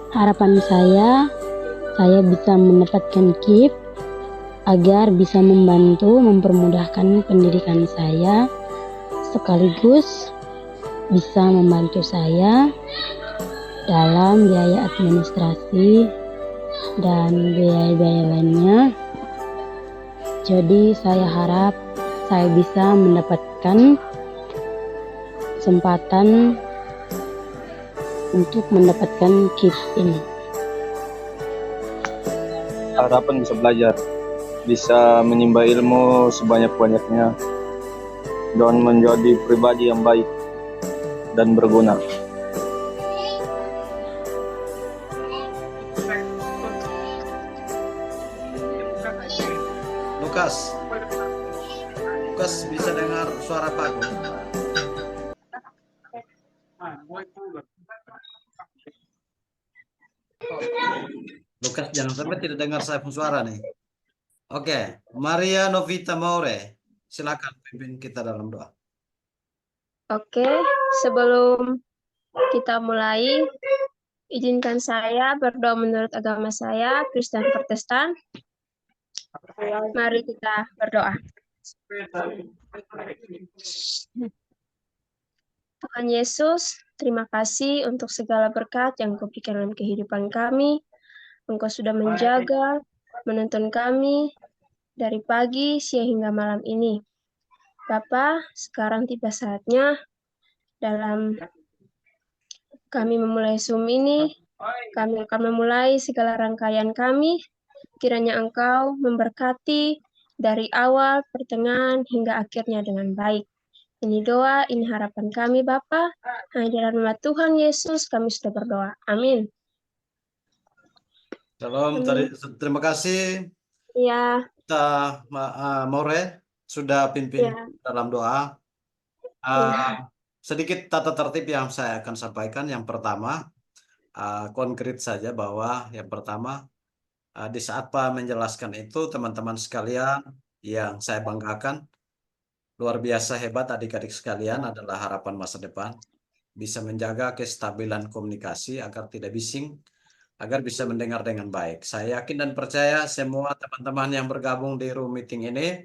Harapan saya bisa mendapatkan KIP agar bisa membantu mempermudahkan pendidikan saya, sekaligus bisa membantu saya dalam biaya administrasi dan biaya-biaya lainnya. Jadi saya harap saya bisa mendapatkan kesempatan untuk mendapatkan KIP ini. Harapan bisa belajar, bisa menimba ilmu sebanyak-banyaknya, dan menjadi pribadi yang baik dan berguna. Lukas bisa dengar suara Pak Agung? Lukas jangan sampai tidak dengar saya pun suara nih. Oke, Maria Novita Maure, silakan pimpin kita dalam doa. Oke, sebelum kita mulai, izinkan saya berdoa menurut agama saya, Kristen Protestan. Mari kita berdoa. Tuhan Yesus, terima kasih untuk segala berkat yang Kau berikan dalam kehidupan kami. Engkau sudah menjaga, menuntun kami dari pagi, siang hingga malam ini. Bapa, sekarang tiba saatnya dalam kami memulai Zoom ini, kami akan memulai segala rangkaian kami. Kiranya Engkau memberkati dari awal, pertengahan, hingga akhirnya dengan baik. Ini doa, ini harapan kami Bapa. Hanya dalam nama Tuhan Yesus kami sudah berdoa. Amin. Shalom, terima kasih Ya. kita Maure sudah pimpin dalam doa. Sedikit tata tertib yang saya akan sampaikan. Yang pertama, konkret saja bahwa yang pertama, di saat Pak menjelaskan itu, teman-teman sekalian yang saya banggakan, luar biasa hebat adik-adik sekalian adalah harapan masa depan. Bisa menjaga kestabilan komunikasi agar tidak bising, agar bisa mendengar dengan baik. Saya yakin dan percaya semua teman-teman yang bergabung di room meeting ini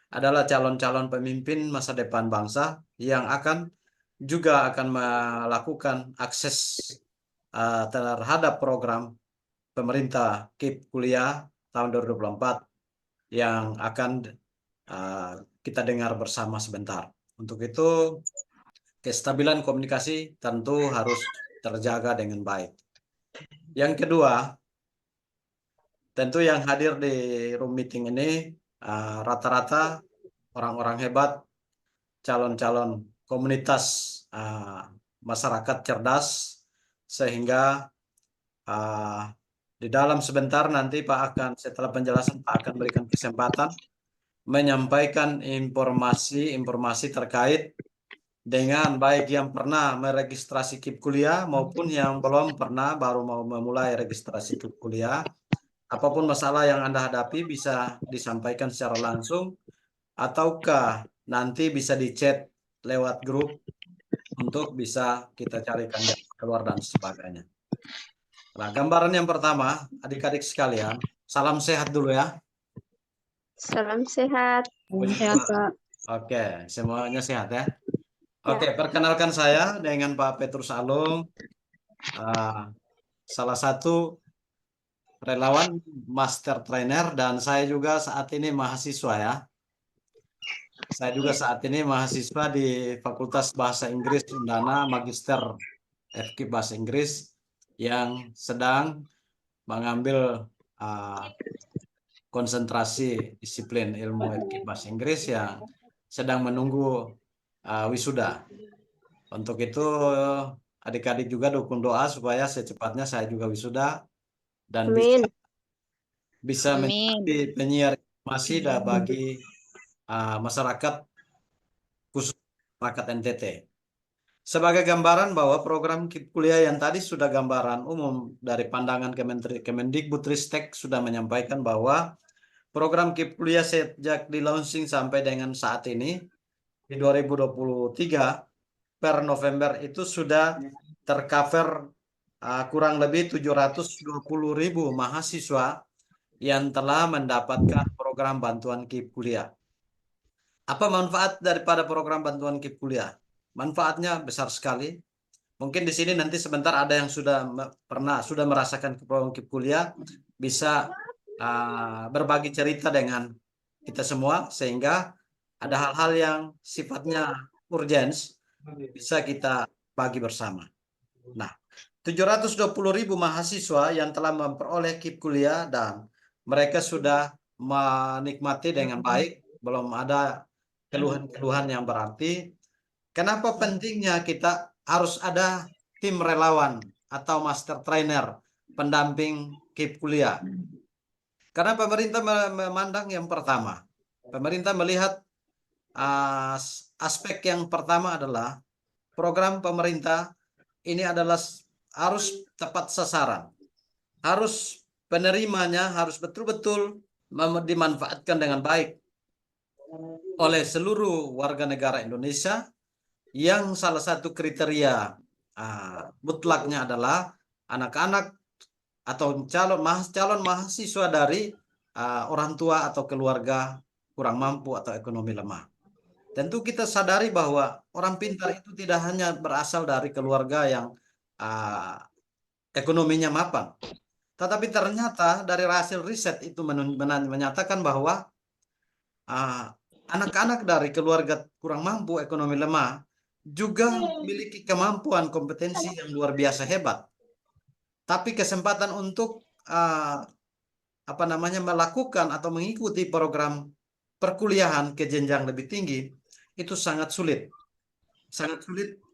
adalah calon-calon pemimpin masa depan bangsa yang juga akan melakukan akses terhadap program pemerintah KIP kuliah tahun 2024 yang akan kita dengar bersama sebentar. Untuk itu, kestabilan komunikasi tentu harus terjaga dengan baik. Yang kedua, tentu yang hadir di room meeting ini rata-rata orang-orang hebat, calon-calon komunitas masyarakat cerdas, sehingga di dalam sebentar nanti Pak akan, setelah penjelasan, Pak akan berikan kesempatan menyampaikan informasi terkait dengan baik yang pernah meregistrasi KIP kuliah maupun yang belum pernah, baru mau memulai registrasi KIP kuliah. Apapun masalah yang Anda hadapi bisa disampaikan secara langsung, ataukah nanti bisa di-chat lewat grup untuk bisa kita carikan keluar dan sebagainya. Nah, gambaran yang pertama, adik-adik sekalian, salam sehat dulu ya. Salam sehat. Sehat, Pak. Oke, semuanya sehat ya. Oke, perkenalkan saya dengan Pak Petrus Alung, salah satu relawan master trainer, dan saya juga saat ini mahasiswa ya. Saya juga saat ini mahasiswa di Fakultas Bahasa Inggris Undana, Magister FK Bahasa Inggris, yang sedang mengambil konsentrasi disiplin ilmu FK Bahasa Inggris, yang sedang menunggu wisuda. Untuk itu adik-adik juga dukung doa supaya secepatnya saya juga wisuda dan bisa menjadi penyiar informasi bagi masyarakat, khusus masyarakat NTT. Sebagai gambaran bahwa program KIP kuliah yang tadi sudah gambaran umum dari pandangan Kemendikbudristek sudah menyampaikan bahwa program KIP kuliah sejak di launching sampai dengan saat ini di 2023 per November itu sudah tercover kurang lebih 720.000 mahasiswa yang telah mendapatkan program bantuan KIP kuliah. Apa manfaat daripada program bantuan KIP kuliah? Manfaatnya besar sekali. Mungkin di sini nanti sebentar ada yang sudah merasakan program KIP kuliah, bisa berbagi cerita dengan kita semua, sehingga ada hal-hal yang sifatnya urgent bisa kita bagi bersama. Nah, 720.000 mahasiswa yang telah memperoleh KIP kuliah dan mereka sudah menikmati dengan baik, belum ada keluhan-keluhan yang berarti. Kenapa pentingnya kita harus ada tim relawan atau master trainer pendamping KIP kuliah? Karena pemerintah memandang yang pertama, pemerintah melihat aspek yang pertama adalah program pemerintah ini adalah harus tepat sasaran, harus penerimanya harus betul-betul dimanfaatkan dengan baik oleh seluruh warga negara Indonesia, yang salah satu kriteria mutlaknya adalah anak-anak atau calon mahasiswa dari orang tua atau keluarga kurang mampu atau ekonomi lemah. Tentu kita sadari bahwa orang pintar itu tidak hanya berasal dari keluarga yang ekonominya mapan, tetapi ternyata dari hasil riset itu menyatakan bahwa anak-anak dari keluarga kurang mampu ekonomi lemah juga memiliki kemampuan kompetensi yang luar biasa hebat, tapi kesempatan untuk melakukan atau mengikuti program perkuliahan ke jenjang lebih tinggi itu sangat sulit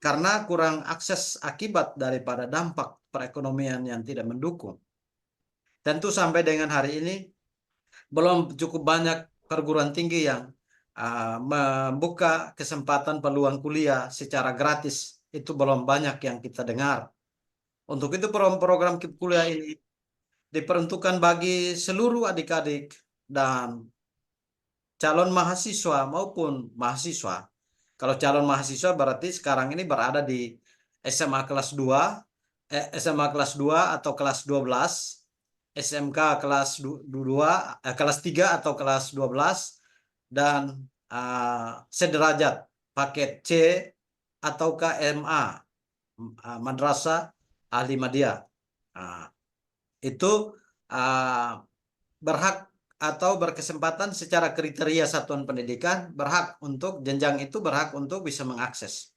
karena kurang akses akibat daripada dampak perekonomian yang tidak mendukung. Tentu sampai dengan hari ini belum cukup banyak perguruan tinggi yang membuka kesempatan peluang kuliah secara gratis. Itu belum banyak yang kita dengar. Untuk itu program KIP kuliah ini diperuntukkan bagi seluruh adik-adik dan calon mahasiswa maupun mahasiswa. Kalau calon mahasiswa berarti sekarang ini berada di SMA kelas 2, SMA kelas 2 atau kelas 12, SMK kelas 2, kelas 3 atau kelas 12, dan sederajat paket C atau KMA, Madrasah Ahli Madiyah. Itu berhak atau berkesempatan secara kriteria satuan pendidikan, berhak untuk jenjang itu berhak untuk bisa mengakses.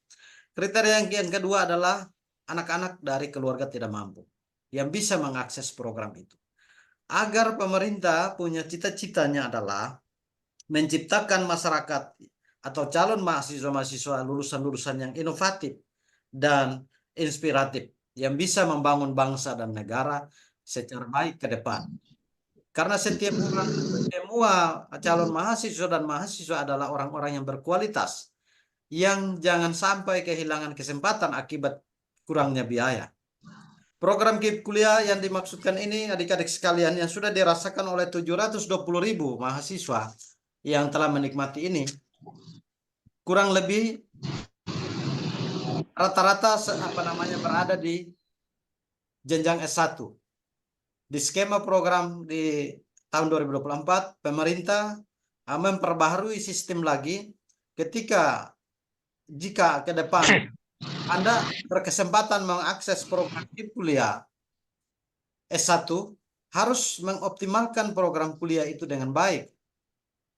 Kriteria yang kedua adalah anak-anak dari keluarga tidak mampu yang bisa mengakses program itu. Agar pemerintah punya cita-citanya adalah menciptakan masyarakat atau calon mahasiswa-mahasiswa lulusan-lulusan yang inovatif dan inspiratif, yang bisa membangun bangsa dan negara secara baik ke depan. Karena semua calon mahasiswa dan mahasiswa adalah orang-orang yang berkualitas, yang jangan sampai kehilangan kesempatan akibat kurangnya biaya. Program KIP kuliah yang dimaksudkan ini, adik-adik sekalian, yang sudah dirasakan oleh 720.000 mahasiswa yang telah menikmati ini, kurang lebih rata-rata berada di jenjang S1. Di skema program di tahun 2024, pemerintah memperbaharui sistem lagi jika ke depan Anda berkesempatan mengakses program KIP kuliah S1, harus mengoptimalkan program kuliah itu dengan baik.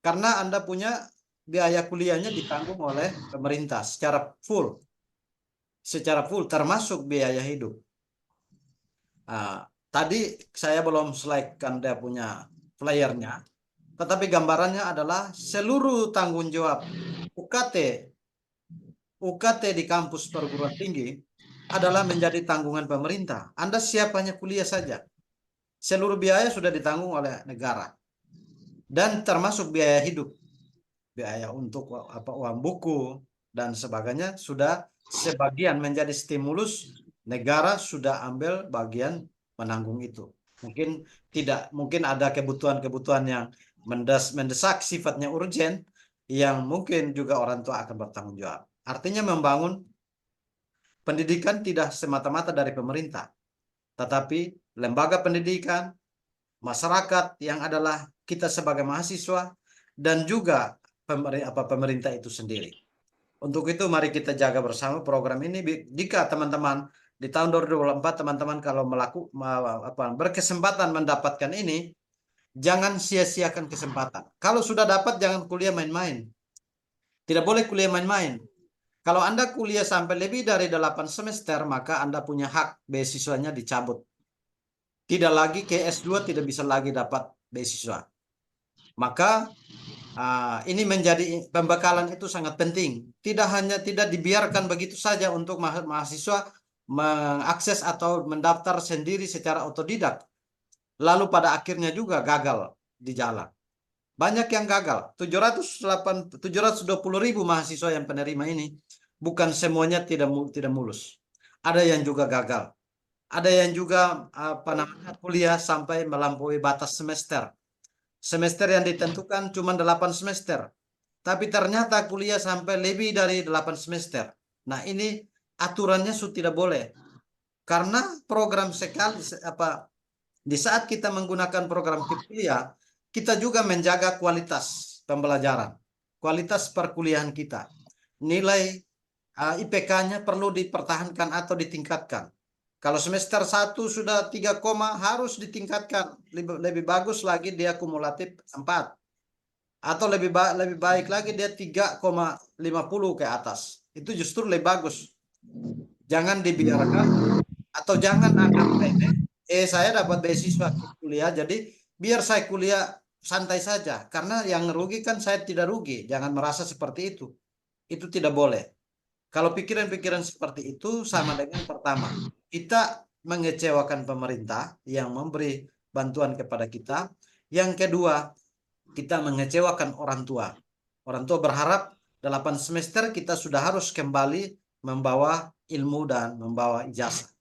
Karena Anda punya biaya kuliahnya ditanggung oleh pemerintah secara full, termasuk biaya hidup. Tadi saya belum slide-kan dia punya flyernya, tetapi gambarannya adalah seluruh tanggung jawab UKT di kampus perguruan tinggi adalah menjadi tanggungan pemerintah. Anda siap hanya kuliah saja. Seluruh biaya sudah ditanggung oleh negara. Dan termasuk biaya hidup. Biaya untuk uang buku dan sebagainya sudah sebagian menjadi stimulus, negara sudah ambil bagian menanggung itu. Mungkin ada kebutuhan-kebutuhan yang mendesak sifatnya urgent, yang mungkin juga orang tua akan bertanggung jawab. Artinya membangun pendidikan tidak semata-mata dari pemerintah, tetapi lembaga pendidikan, masyarakat yang adalah kita sebagai mahasiswa, dan juga pemerintah itu sendiri. Untuk itu mari kita jaga bersama program ini. Jika teman-teman di tahun 2024 teman-teman kalau berkesempatan mendapatkan ini, jangan sia-siakan kesempatan. Kalau sudah dapat jangan kuliah main-main. Tidak boleh kuliah main-main. Kalau Anda kuliah sampai lebih dari 8 semester, maka Anda punya hak beasiswanya dicabut. Tidak lagi ke S2 tidak bisa lagi dapat beasiswa. Maka ini menjadi pembekalan itu sangat penting. Tidak dibiarkan begitu saja untuk mahasiswa mengakses atau mendaftar sendiri secara otodidak. Lalu pada akhirnya juga gagal di jalan. Banyak yang gagal. 720.000 mahasiswa yang penerima ini, bukan semuanya tidak mulus. Ada yang juga gagal. Ada yang juga kuliah sampai melampaui batas semester. Semester yang ditentukan cuma 8 semester. Tapi ternyata kuliah sampai lebih dari 8 semester. Nah, ini aturannya sudah tidak boleh. Karena program sekali di saat kita menggunakan program kuliah, kita juga menjaga kualitas pembelajaran, kualitas perkuliahan kita. Nilai IPK-nya perlu dipertahankan atau ditingkatkan. Kalau semester 1 sudah 3, harus ditingkatkan. Lebih bagus lagi dia kumulatif 4. Atau lebih baik lagi dia 3,50 ke atas. Itu justru lebih bagus. Jangan dibiarkan atau jangan anggap saya dapat beasiswa kuliah, jadi biar saya kuliah santai saja. Karena yang rugi kan saya tidak rugi. Jangan merasa seperti itu. Itu tidak boleh. Kalau pikiran-pikiran seperti itu sama dengan pertama, kita mengecewakan pemerintah yang memberi bantuan kepada kita. Yang kedua, kita mengecewakan orang tua. Orang tua berharap 8 semester kita sudah harus kembali membawa ilmu dan membawa ijazah.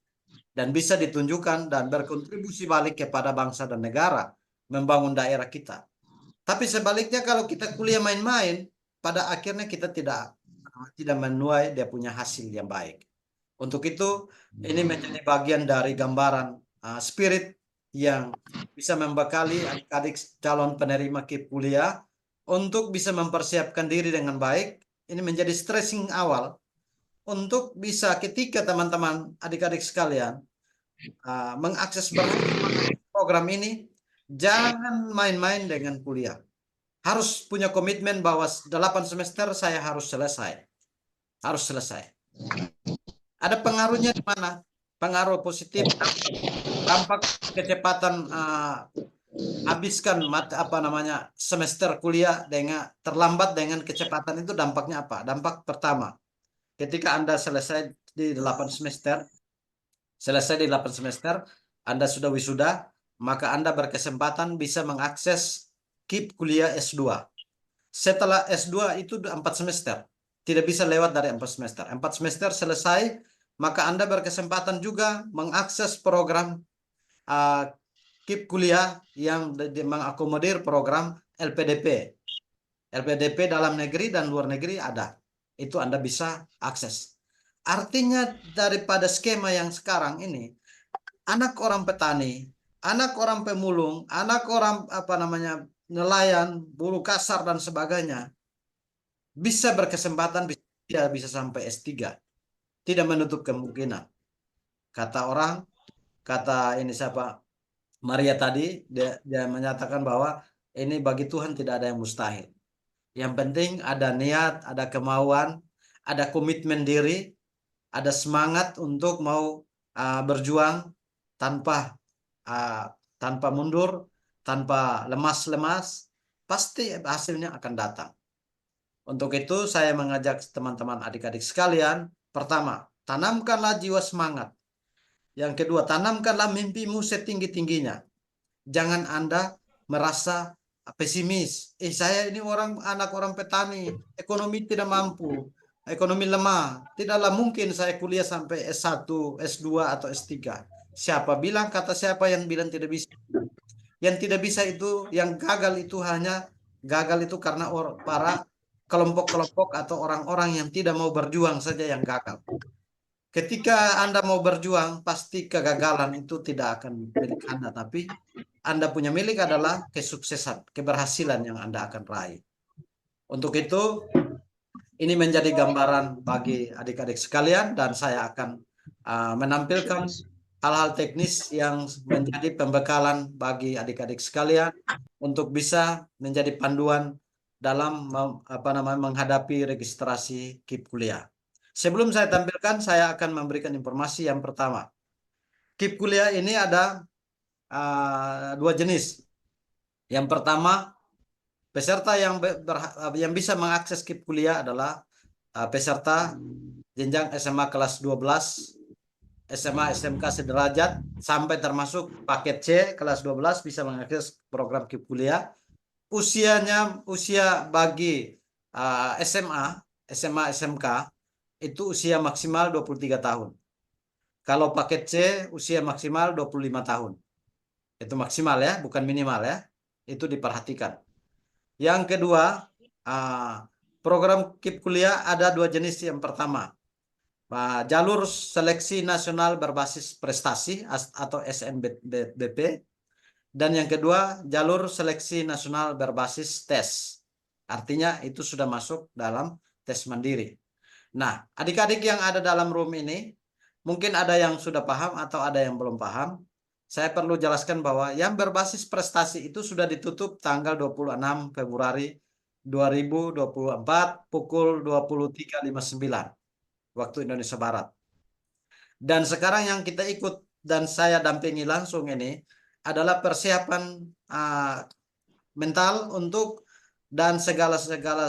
Dan bisa ditunjukkan dan berkontribusi balik kepada bangsa dan negara, membangun daerah kita. Tapi sebaliknya kalau kita kuliah main-main, pada akhirnya kita tidak menuai dia punya hasil yang baik. Untuk itu, ini menjadi bagian dari gambaran spirit yang bisa membekali adik-adik calon penerima KIP kuliah untuk bisa mempersiapkan diri dengan baik. Ini menjadi stressing awal untuk bisa ketika teman-teman adik-adik sekalian mengakses program ini, jangan main-main dengan kuliah. Harus punya komitmen bahwa 8 semester saya harus selesai. Harus selesai. Ada pengaruhnya di mana? Pengaruh positif, dampak kecepatan habiskan semester kuliah dengan terlambat dengan kecepatan itu dampaknya apa? Dampak pertama, ketika Anda selesai di 8 semester, Anda sudah wisuda, maka Anda berkesempatan bisa mengakses KIP kuliah S2. Setelah S2 itu 4 semester. Tidak bisa lewat dari 4 semester. 4 semester selesai, maka Anda berkesempatan juga mengakses program KIP kuliah yang mengakomodir program LPDP. LPDP dalam negeri dan luar negeri ada. Itu Anda bisa akses. Artinya daripada skema yang sekarang ini, anak orang petani, anak orang pemulung, anak orang nelayan, buruh kasar dan sebagainya, bisa berkesempatan bisa sampai S3. Tidak menutup kemungkinan. Kata ini siapa? Maria tadi, dia menyatakan bahwa ini bagi Tuhan tidak ada yang mustahil. Yang penting ada niat, ada kemauan, ada komitmen diri, ada semangat untuk mau berjuang tanpa mundur, tanpa lemas-lemas, pasti hasilnya akan datang. Untuk itu saya mengajak teman-teman adik-adik sekalian, pertama, tanamkanlah jiwa semangat. Yang kedua, tanamkanlah mimpimu setinggi-tingginya. Jangan Anda merasa pesimis. Saya ini anak orang petani, ekonomi tidak mampu, ekonomi lemah. Tidaklah mungkin saya kuliah sampai S1, S2 atau S3. Siapa yang bilang tidak bisa? Yang tidak bisa itu, yang gagal itu hanya gagal itu karena para kelompok-kelompok atau orang-orang yang tidak mau berjuang saja yang gagal. ketika Anda mau berjuang, pasti kegagalan itu tidak akan milik Anda, tapi Anda punya milik adalah kesuksesan, keberhasilan yang Anda akan raih. Untuk itu, ini menjadi gambaran bagi adik-adik sekalian, dan saya akan menampilkan hal-hal teknis yang menjadi pembekalan bagi adik-adik sekalian untuk bisa menjadi panduan dalam menghadapi registrasi KIP kuliah. Sebelum saya tampilkan, saya akan memberikan informasi yang pertama. KIP kuliah ini ada dua jenis. Yang pertama, peserta yang bisa mengakses KIP kuliah adalah peserta jenjang SMA kelas 12, SMA SMK sederajat, sampai termasuk paket C kelas 12 bisa mengakses program KIP kuliah. Usia bagi SMA SMK itu usia maksimal 23 tahun. Kalau paket C usia maksimal 25 tahun. Itu maksimal ya, bukan minimal ya. Itu diperhatikan. Yang kedua, program KIP kuliah ada dua jenis. Yang pertama, jalur seleksi nasional berbasis prestasi atau SNBP. Dan yang kedua, jalur seleksi nasional berbasis tes. Artinya itu sudah masuk dalam tes mandiri. Nah, adik-adik yang ada dalam room ini, mungkin ada yang sudah paham atau ada yang belum paham. Saya perlu jelaskan bahwa yang berbasis prestasi itu sudah ditutup tanggal 26 Februari 2024 pukul 23.59 waktu Indonesia Barat. Dan sekarang yang kita ikut dan saya dampingi langsung ini adalah persiapan mental untuk dan segala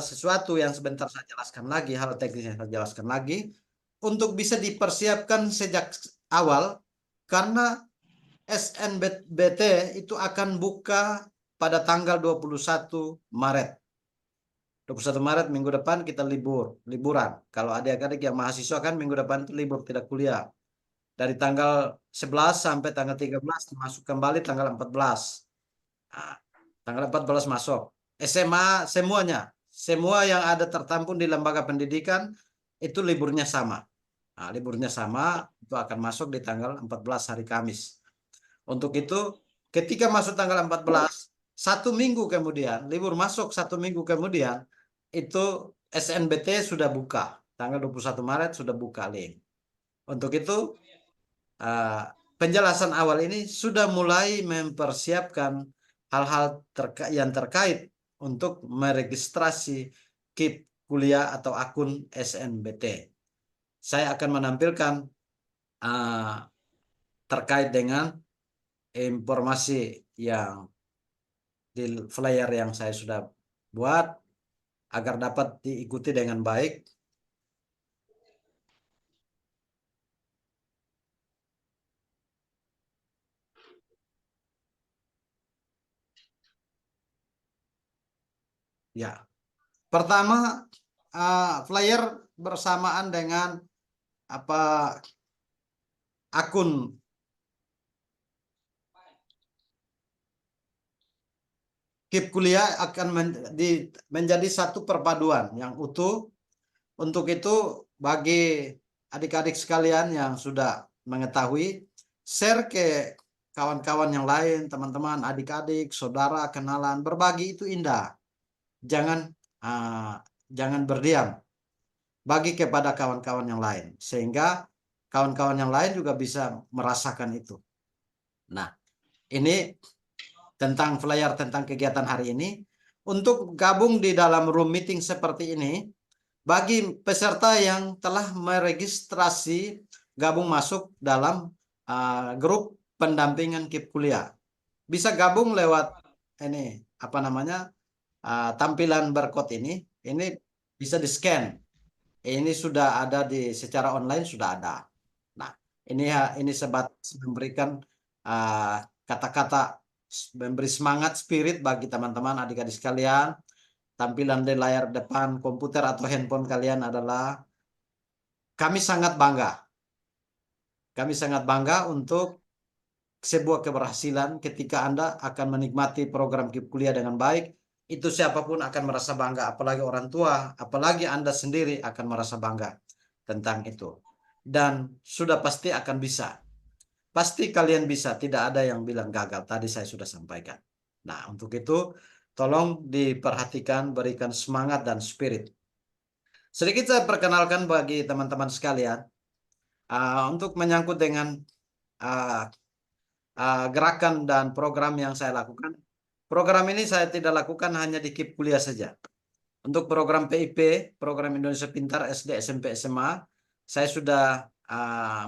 sesuatu yang sebentar saya jelaskan lagi, hal teknisnya saya jelaskan lagi, untuk bisa dipersiapkan sejak awal, karena SNBT itu akan buka pada tanggal 21 Maret. 21 Maret minggu depan kita liburan. Kalau adik-adik yang mahasiswa kan minggu depan itu libur, tidak kuliah. Dari tanggal 11 sampai tanggal 13 masuk kembali tanggal 14. Tanggal 14 masuk. SMA semuanya, semua yang ada tertampung di lembaga pendidikan itu liburnya sama. Liburnya sama, itu akan masuk di tanggal 14 hari Kamis. Untuk itu, ketika masuk tanggal 14, 1 minggu kemudian, libur masuk 1 minggu kemudian, itu SNBT sudah buka. Tanggal 21 Maret sudah buka link. Untuk itu, penjelasan awal ini sudah mulai mempersiapkan hal-hal yang terkait untuk meregistrasi KIP kuliah atau akun SNBT. Saya akan menampilkan terkait dengan informasi yang di flyer yang saya sudah buat agar dapat diikuti dengan baik. Ya, pertama flyer bersamaan dengan akun KIP kuliah akan menjadi satu perpaduan yang utuh. Untuk itu, bagi adik-adik sekalian yang sudah mengetahui, share ke kawan-kawan yang lain, teman-teman, adik-adik, saudara, kenalan. Berbagi itu indah. Jangan berdiam. Bagi kepada kawan-kawan yang lain, sehingga kawan-kawan yang lain juga bisa merasakan itu. Nah, ini tentang flyer tentang kegiatan hari ini. Untuk gabung di dalam room meeting seperti ini, bagi peserta yang telah meregistrasi gabung masuk dalam grup pendampingan KIP kuliah, bisa gabung lewat ini tampilan barcode ini bisa di scan. Ini sudah ada secara online sudah ada. Nah, ini sebatas memberikan kata-kata memberi semangat, spirit bagi teman-teman adik-adik sekalian. Tampilan di layar depan komputer atau handphone kalian adalah kami sangat bangga. Kami sangat bangga untuk sebuah keberhasilan ketika Anda akan menikmati program KIP kuliah dengan baik. Itu siapapun akan merasa bangga, apalagi orang tua, apalagi Anda sendiri akan merasa bangga tentang itu. dan sudah pasti akan bisa. Pasti kalian bisa, tidak ada yang bilang gagal. Tadi saya sudah sampaikan. Nah, untuk itu tolong diperhatikan, berikan semangat dan spirit. Sedikit saya perkenalkan bagi teman-teman sekalian untuk menyangkut dengan gerakan dan program yang saya lakukan. Program ini saya tidak lakukan hanya di KIP kuliah saja. Untuk program PIP, Program Indonesia Pintar SD, SMP, SMA, saya sudah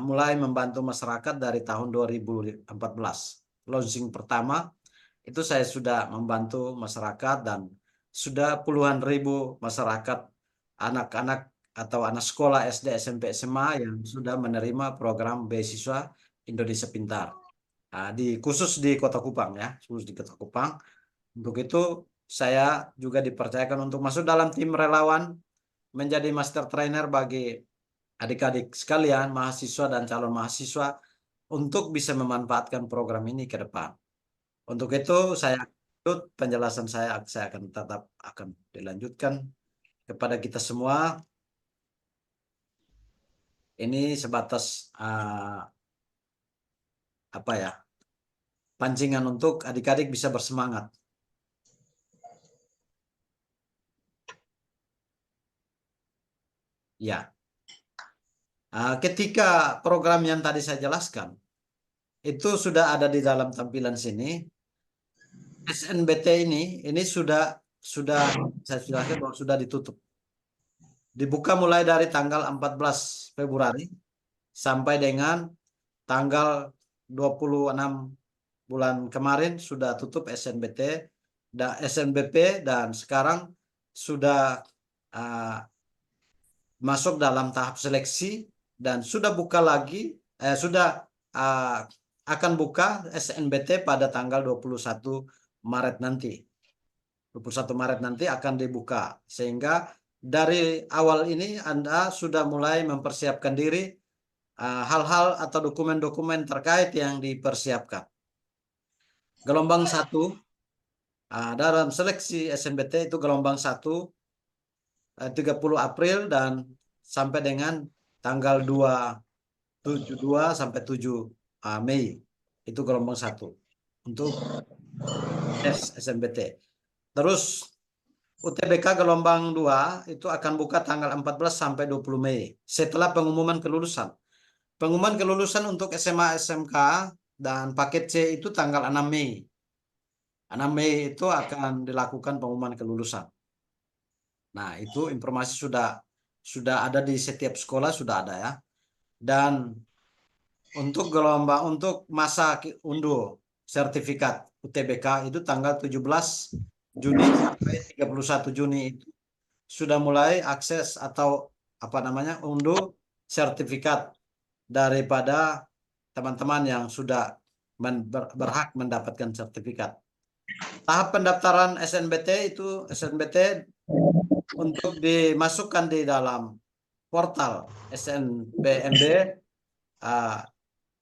mulai membantu masyarakat dari tahun 2014. Launching pertama, itu saya sudah membantu masyarakat dan sudah puluhan ribu masyarakat, anak-anak atau anak sekolah SD, SMP, SMA yang sudah menerima program beasiswa Indonesia Pintar. Khusus di Kota Kupang ya, khusus di Kota Kupang. Untuk itu saya juga dipercayakan untuk masuk dalam tim relawan menjadi master trainer bagi adik-adik sekalian, mahasiswa dan calon mahasiswa untuk bisa memanfaatkan program ini ke depan. Untuk itu saya penjelasan saya akan tetap dilanjutkan kepada kita semua. Ini sebatas pancingan untuk adik-adik bisa bersemangat. Ya, ketika program yang tadi saya jelaskan itu sudah ada di dalam tampilan sini. SNBT ini sudah saya jelaskan bahwa sudah ditutup. Dibuka mulai dari tanggal 14 Februari sampai dengan tanggal 26 bulan kemarin sudah tutup SNBT dan SNBP, dan sekarang sudah masuk dalam tahap seleksi dan sudah buka lagi, akan buka SNBT pada tanggal 21 Maret nanti. 21 Maret nanti akan dibuka, sehingga dari awal ini Anda sudah mulai mempersiapkan diri hal-hal atau dokumen-dokumen terkait yang dipersiapkan. Gelombang 1 dalam seleksi SNBT itu gelombang 1 30 April dan sampai dengan tanggal 2 sampai 7 Mei. Itu gelombang 1 untuk tes SNBT. Terus UTBK gelombang 2 itu akan buka tanggal 14 sampai 20 Mei setelah pengumuman kelulusan. Pengumuman kelulusan untuk SMA SMK dan paket C itu tanggal 6 Mei. 6 Mei itu akan dilakukan pengumuman kelulusan. Nah, itu informasi sudah ada di setiap sekolah, sudah ada ya. Dan untuk masa unduh sertifikat UTBK itu tanggal 17 Juni sampai 31 Juni itu sudah mulai akses atau unduh sertifikat daripada teman-teman yang sudah berhak mendapatkan sertifikat. Tahap pendaftaran SNBT untuk dimasukkan di dalam portal SNBMB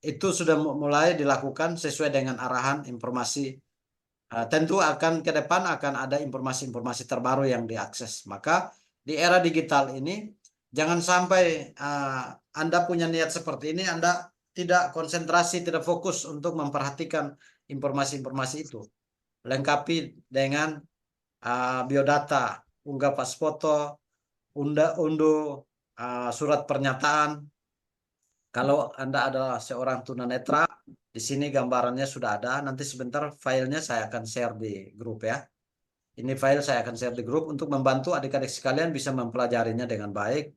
itu sudah mulai dilakukan sesuai dengan arahan informasi. Tentu ke depan akan ada informasi-informasi terbaru yang diakses. Maka di era digital ini jangan sampai Anda punya niat seperti ini, Anda tidak konsentrasi, tidak fokus untuk memperhatikan informasi-informasi itu. Lengkapi dengan biodata, unggah pas foto, unduh surat pernyataan. Kalau Anda adalah seorang tunanetra, di sini gambarannya sudah ada. Nanti sebentar filenya saya akan share di grup ya. Ini file saya akan share di grup untuk membantu adik-adik sekalian bisa mempelajarinya dengan baik.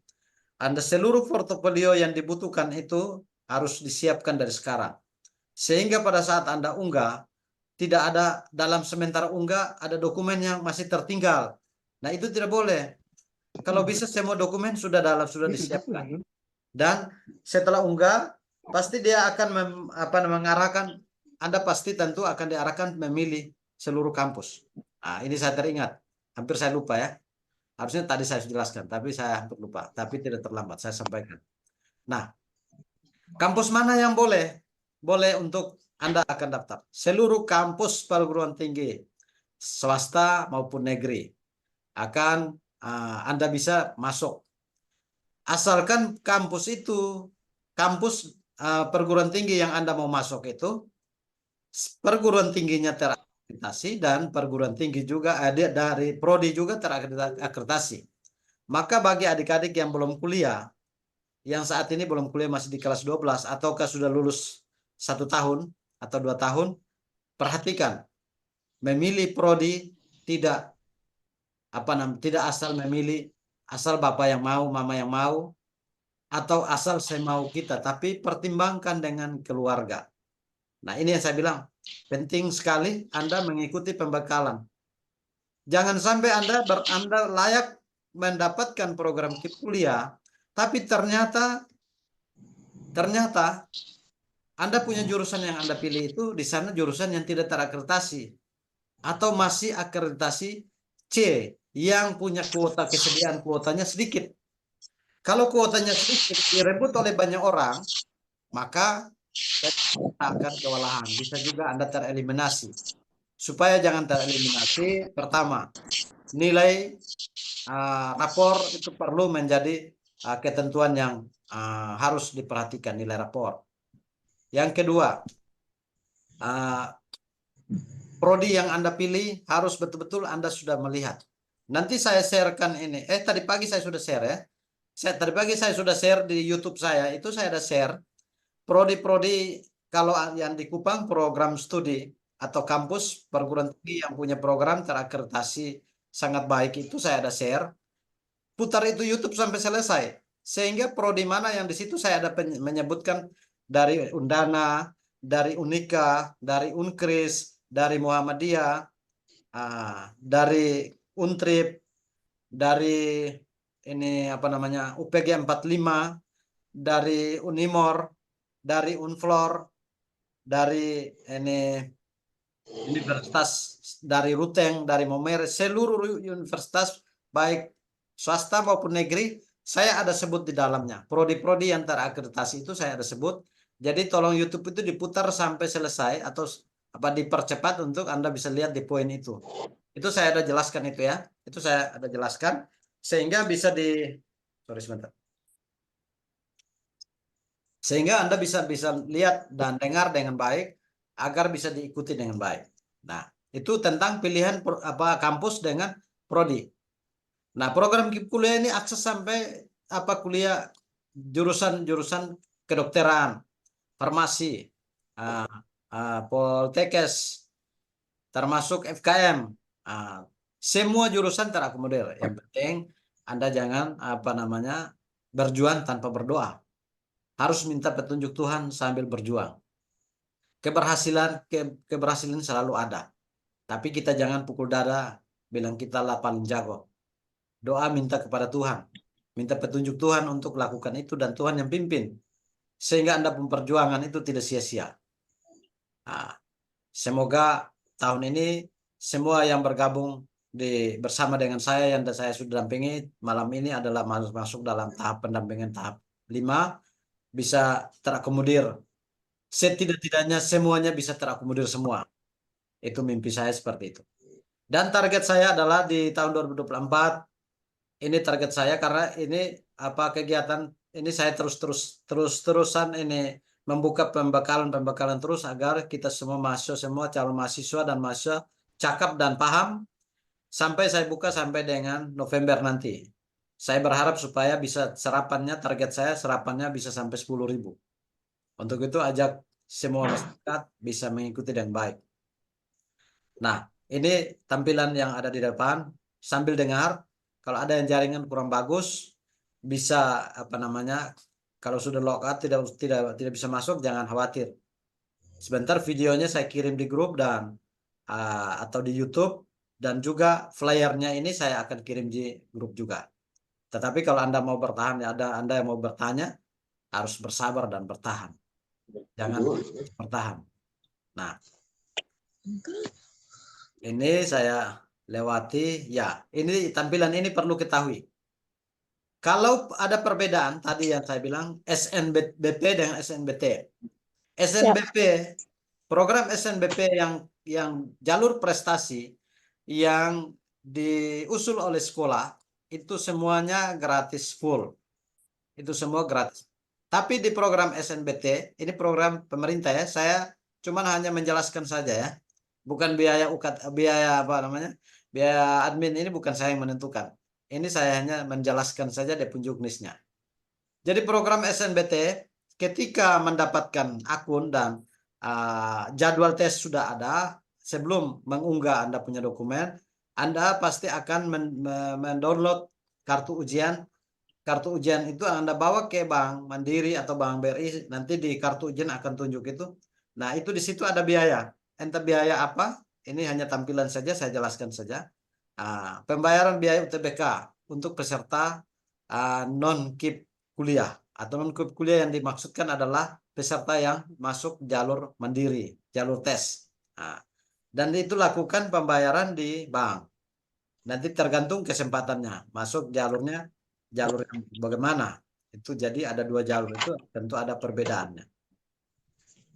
Anda seluruh portofolio yang dibutuhkan itu harus disiapkan dari sekarang. Sehingga pada saat Anda unggah, tidak ada dalam sementara unggah ada dokumen yang masih tertinggal. Nah, itu tidak boleh. Kalau bisa semua dokumen sudah disiapkan. Dan setelah unggah, pasti dia akan mengarahkan, Anda pasti tentu akan diarahkan memilih seluruh kampus. Nah, ini saya teringat. Hampir saya lupa ya. Harusnya tadi saya jelaskan, tapi saya hampir lupa. Tapi tidak terlambat, saya sampaikan. Nah, kampus mana yang boleh? Boleh untuk Anda akan daftar. Seluruh kampus perguruan tinggi, swasta maupun negeri, akan Anda bisa masuk. Asalkan kampus itu kampus perguruan tinggi yang Anda mau masuk itu, perguruan tingginya terakreditasi dan perguruan tinggi juga dari prodi juga terakreditasi. Maka bagi adik-adik yang belum kuliah, yang saat ini belum kuliah masih di kelas 12 ataukah sudah lulus 1 tahun atau 2 tahun, perhatikan, memilih prodi tidak tidak asal memilih, asal bapak yang mau, mama yang mau, atau asal saya mau kita, tapi pertimbangkan dengan keluarga. Nah, ini yang saya bilang, penting sekali Anda mengikuti pembekalan. Jangan sampai Anda layak mendapatkan program kuliah, tapi ternyata Anda punya jurusan yang Anda pilih itu di sana jurusan yang tidak terakreditasi atau masih akreditasi C yang punya kuota kesediaan kuotanya sedikit. Kalau kuotanya sedikit direbut oleh banyak orang, maka akan kewalahan. Bisa juga Anda tereliminasi. Supaya jangan tereliminasi, pertama, nilai rapor itu perlu menjadi ketentuan yang harus diperhatikan, nilai rapor. Yang kedua, prodi yang Anda pilih harus betul-betul Anda sudah melihat. Nanti saya sharekan ini. Tadi pagi saya sudah share ya. Tadi pagi saya sudah share di YouTube saya. Itu saya ada share. Prodi-prodi kalau yang di Kupang program studi atau kampus perguruan tinggi yang punya program terakreditasi sangat baik itu saya ada share. Putar itu YouTube sampai selesai. Sehingga prodi mana yang di situ saya ada menyebutkan dari Undana, dari Unika, dari Unkris, dari Muhammadiyah, dari Untrip, dari ini apa namanya UPG 45, dari Unimor, dari Unflor, dari ini universitas dari Ruteng, dari Momere, seluruh universitas baik swasta maupun negeri saya ada sebut di dalamnya. Prodi-prodi yang terakreditasi itu saya ada sebut. Jadi tolong YouTube itu diputar sampai selesai atau dipercepat untuk Anda bisa lihat di poin itu. Itu saya ada jelaskan itu ya. Itu saya ada jelaskan sehingga bisa sehingga Anda bisa lihat dan dengar dengan baik agar bisa diikuti dengan baik. Nah, itu tentang pilihan kampus dengan prodi. Nah, program kuliah ini akses sampai kuliah jurusan kedokteran, farmasi, poltekes, termasuk FKM. Semua jurusan terakomodir. Yang penting Anda jangan berjuang tanpa berdoa. Harus minta petunjuk Tuhan sambil berjuang. Keberhasilan selalu ada. Tapi kita jangan pukul dada bilang kita lah paling jago. Doa minta kepada Tuhan. Minta petunjuk Tuhan untuk lakukan itu dan Tuhan yang pimpin. Sehingga Anda perjuangan itu tidak sia-sia. Semoga tahun ini semua yang bergabung bersama dengan saya yang saya sudah dampingi malam ini adalah masuk dalam tahap pendampingan tahap 5 bisa terakomodir. Setidak-tidaknya semuanya bisa terakomodir semua. Itu mimpi saya seperti itu. Dan target saya adalah di tahun 2024 ini target saya karena ini kegiatan ini saya terus-terusan ini membuka pembekalan terus agar kita semua calon mahasiswa dan mahasiswa cakap dan paham sampai saya buka sampai dengan November nanti. Saya berharap supaya bisa target saya serapannya bisa sampai 10.000. Untuk itu ajak semua masyarakat bisa mengikuti dengan baik. Nah, ini tampilan yang ada di depan. Sambil dengar, kalau ada yang jaringan kurang bagus, bisa kalau sudah logout tidak bisa masuk, jangan khawatir. Sebentar videonya saya kirim di grup dan atau di YouTube dan juga flyernya ini saya akan kirim di grup juga. Tetapi kalau Anda mau bertahan, Anda yang mau bertanya harus bersabar dan bertahan. Jangan bertahan. Nah, ini saya lewati ya. Ini tampilan ini perlu ketahui. Kalau ada perbedaan tadi yang saya bilang SNBP dengan SNBT. SNBP program SNBP yang jalur prestasi yang diusul oleh sekolah itu semuanya gratis full. Itu semua gratis. Tapi di program SNBT, ini program pemerintah ya, saya cuman hanya menjelaskan saja ya. Bukan biaya biaya apa namanya? Biaya admin ini bukan saya yang menentukan. Ini saya hanya menjelaskan saja di juknisnya. Jadi program SNBT ketika mendapatkan akun dan jadwal tes sudah ada, sebelum mengunggah Anda punya dokumen, Anda pasti akan mendownload kartu ujian. Kartu ujian itu Anda bawa ke Bank Mandiri atau Bank BRI, nanti di kartu ujian akan tunjuk itu. Nah, itu di situ ada biaya. Entah biaya apa, ini hanya tampilan saja, saya jelaskan saja. Pembayaran biaya UTBK untuk peserta non-KIP kuliah. Atau non-KIP kuliah yang dimaksudkan adalah peserta yang masuk jalur mandiri, jalur tes. Dan itu lakukan pembayaran di bank. Nanti tergantung kesempatannya, masuk jalurnya jalur yang bagaimana. Itu jadi ada 2 jalur, itu tentu ada perbedaannya.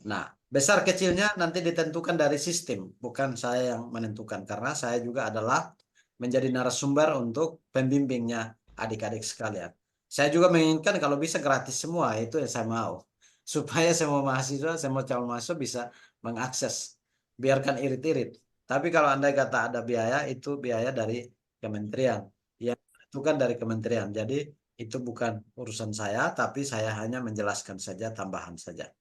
Nah, besar kecilnya nanti ditentukan dari sistem, bukan saya yang menentukan, karena saya juga adalah menjadi narasumber untuk pembimbingnya adik-adik sekalian. Saya juga menginginkan kalau bisa gratis semua, itu yang saya mau. Supaya semua mahasiswa, semua calon mahasiswa bisa mengakses. Biarkan irit-irit. Tapi kalau Anda kata ada biaya, itu biaya dari kementerian. Yang menentukan dari kementerian. Jadi itu bukan urusan saya, tapi saya hanya menjelaskan saja, tambahan saja.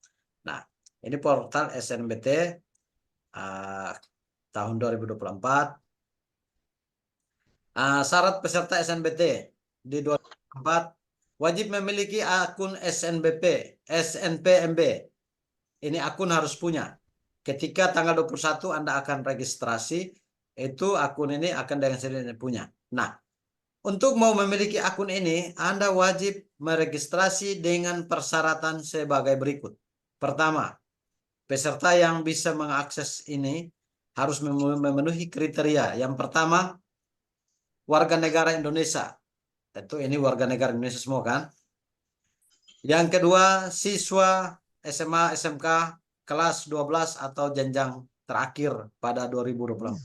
Nah, ini portal SNBT tahun 2024. Syarat peserta SNBT di 2024 wajib memiliki akun SNPMB. Ini akun harus punya. Ketika tanggal 21 Anda akan registrasi, itu akun ini akan dengan sendirinya punya. Nah, untuk mau memiliki akun ini, Anda wajib meregistrasi dengan persyaratan sebagai berikut. Pertama, peserta yang bisa mengakses ini harus memenuhi kriteria. Yang pertama, warga negara Indonesia. Tentu ini warga negara Indonesia semua kan. Yang kedua, siswa SMA, SMK kelas 12 atau jenjang terakhir pada 2024.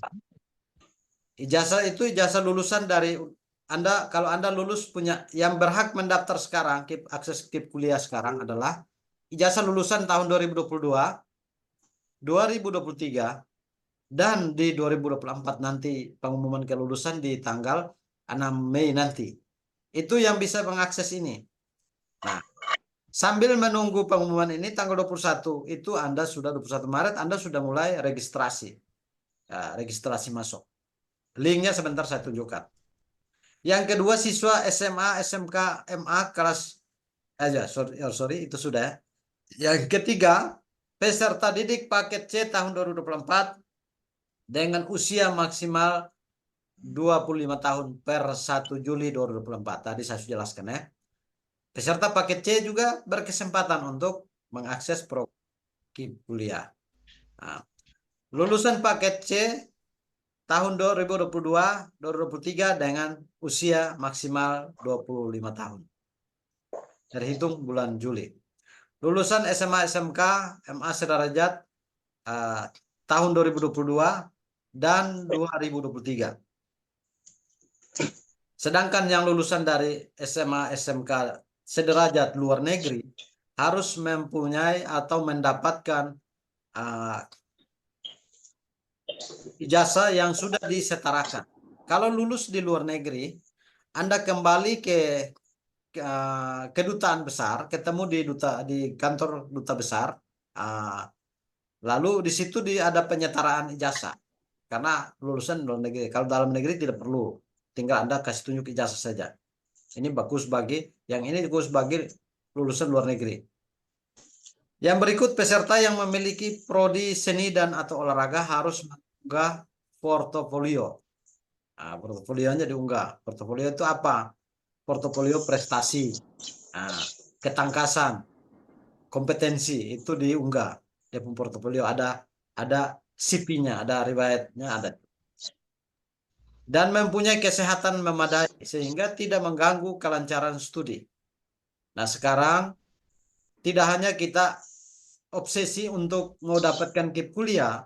Ijazah itu ijazah lulusan dari Anda, kalau Anda lulus punya, yang berhak mendaftar sekarang, akses KIP kuliah sekarang adalah ijazah lulusan tahun 2022, 2023, dan di 2024 nanti pengumuman kelulusan di tanggal 6 Mei nanti. Itu yang bisa mengakses ini. Nah, sambil menunggu pengumuman ini tanggal 21, itu Anda sudah 21 Maret Anda sudah mulai registrasi. Registrasi masuk. Linknya sebentar saya tunjukkan. Yang kedua, siswa SMA, SMK, MA kelas sorry itu sudah ya. Yang ketiga, peserta didik paket C tahun 2024 dengan usia maksimal 25 tahun per 1 Juli 2024. Tadi saya sudah jelaskan ya. Peserta paket C juga berkesempatan untuk mengakses program kuliah. Nah, lulusan paket C tahun 2022-2023 dengan usia maksimal 25 tahun. Terhitung bulan Juli. Lulusan SMA, SMK, MA sederajat tahun 2022 dan 2023. Sedangkan yang lulusan dari SMA, SMK sederajat luar negeri harus mempunyai atau mendapatkan ijazah yang sudah disetarakan. Kalau lulus di luar negeri, Anda kembali ke kedutaan besar, ketemu di kantor duta besar, lalu di situ ada penyetaraan ijazah. Karena lulusan luar negeri, kalau dalam negeri tidak perlu, tinggal Anda kasih tunjuk ijazah saja. Ini bagus yang ini bagus bagi lulusan luar negeri. Yang berikut, peserta yang memiliki prodi seni dan atau olahraga harus mengunggah portofolio. Portofolionya diunggah. Portofolio itu apa? Portofolio prestasi, ketangkasan, kompetensi itu diunggah. Dia pun portofolio ada CV-nya, ada riwayatnya ada. Dan mempunyai kesehatan memadai sehingga tidak mengganggu kelancaran studi. Nah, sekarang tidak hanya kita obsesi untuk mau dapatkan KIP kuliah,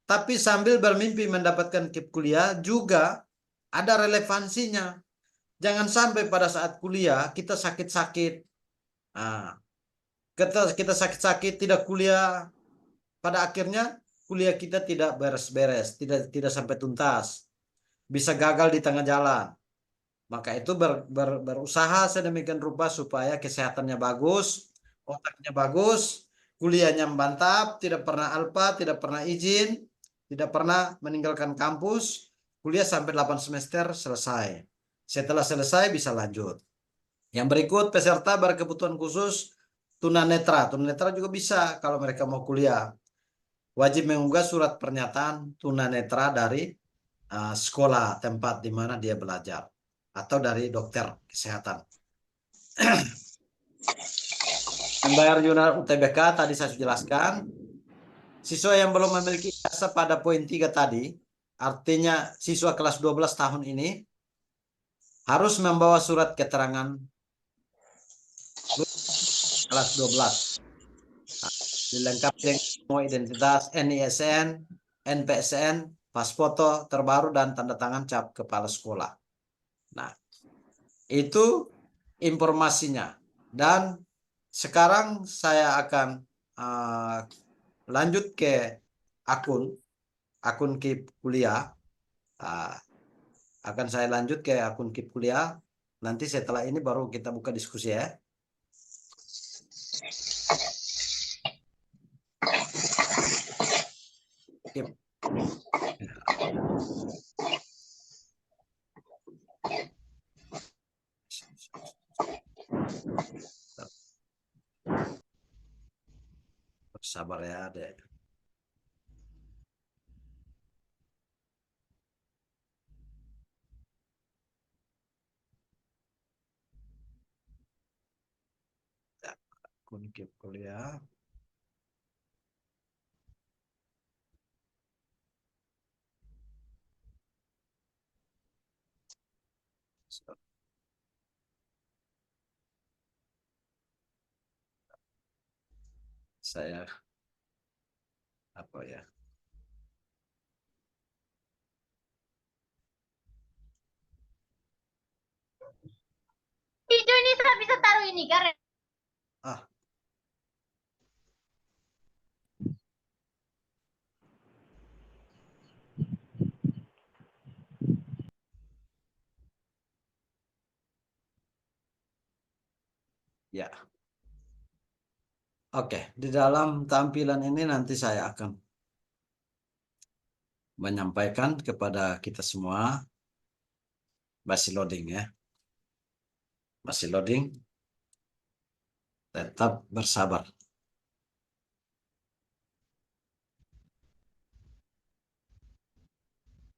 tapi sambil bermimpi mendapatkan KIP kuliah juga ada relevansinya. Jangan sampai pada saat kuliah kita sakit-sakit. kita sakit-sakit tidak kuliah, pada akhirnya kuliah kita tidak beres-beres, tidak sampai tuntas, bisa gagal di tengah jalan. Maka itu berusaha sedemikian rupa supaya kesehatannya bagus, otaknya bagus, kuliahnya mantap, tidak pernah alpa, tidak pernah izin, tidak pernah meninggalkan kampus, kuliah sampai 8 semester selesai. Setelah selesai bisa lanjut. Yang berikut peserta berkebutuhan khusus tunanetra. Tunanetra juga bisa kalau mereka mau kuliah. Wajib mengunggah surat pernyataan tunanetra dari sekolah tempat di mana dia belajar atau dari dokter kesehatan. Membayar iuran UTBK tadi saya sudah jelaskan. Siswa yang belum memiliki ijazah pada poin 3 tadi, artinya siswa kelas 12 tahun ini harus membawa surat keterangan kelas 12. Dilengkapi dengan semua identitas, NISN, NPSN, pas foto terbaru, dan tanda tangan cap kepala sekolah. Nah, itu informasinya. Dan sekarang saya akan lanjut ke akun KIP kuliah. Akan saya lanjut ke akun KIP kuliah. Nanti setelah ini baru kita buka diskusi ya. KIP. Sabar ya, Dek. Akun KIP kuliah. Saya apa ya? Hijau ini saya bisa taruh ini karena ya. Oke, di dalam tampilan ini nanti saya akan menyampaikan kepada kita semua. Masih loading ya. Masih loading. Tetap bersabar.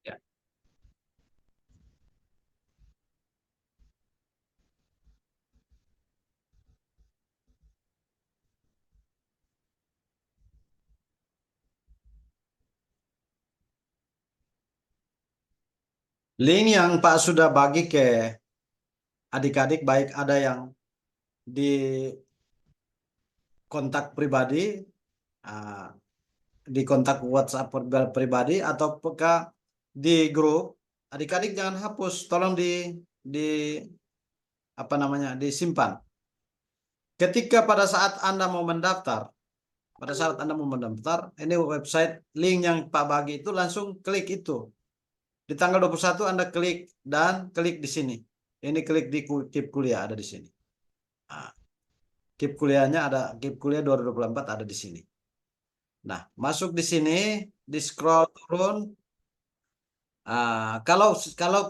Ya. Link yang Pak sudah bagi ke adik-adik, baik ada yang di kontak pribadi, di kontak WhatsApp pribadi, atau di grup, adik-adik jangan hapus, tolong di apa namanya, disimpan. Ketika pada saat Anda mau mendaftar, ini website link yang Pak bagi itu, langsung klik itu. Di tanggal 21 Anda klik dan klik di sini. Ini klik di KIP kuliah, ada di sini. Nah, KIP kuliahnya ada, KIP kuliah 2024 ada di sini. Nah, masuk di sini, di scroll turun. Kalau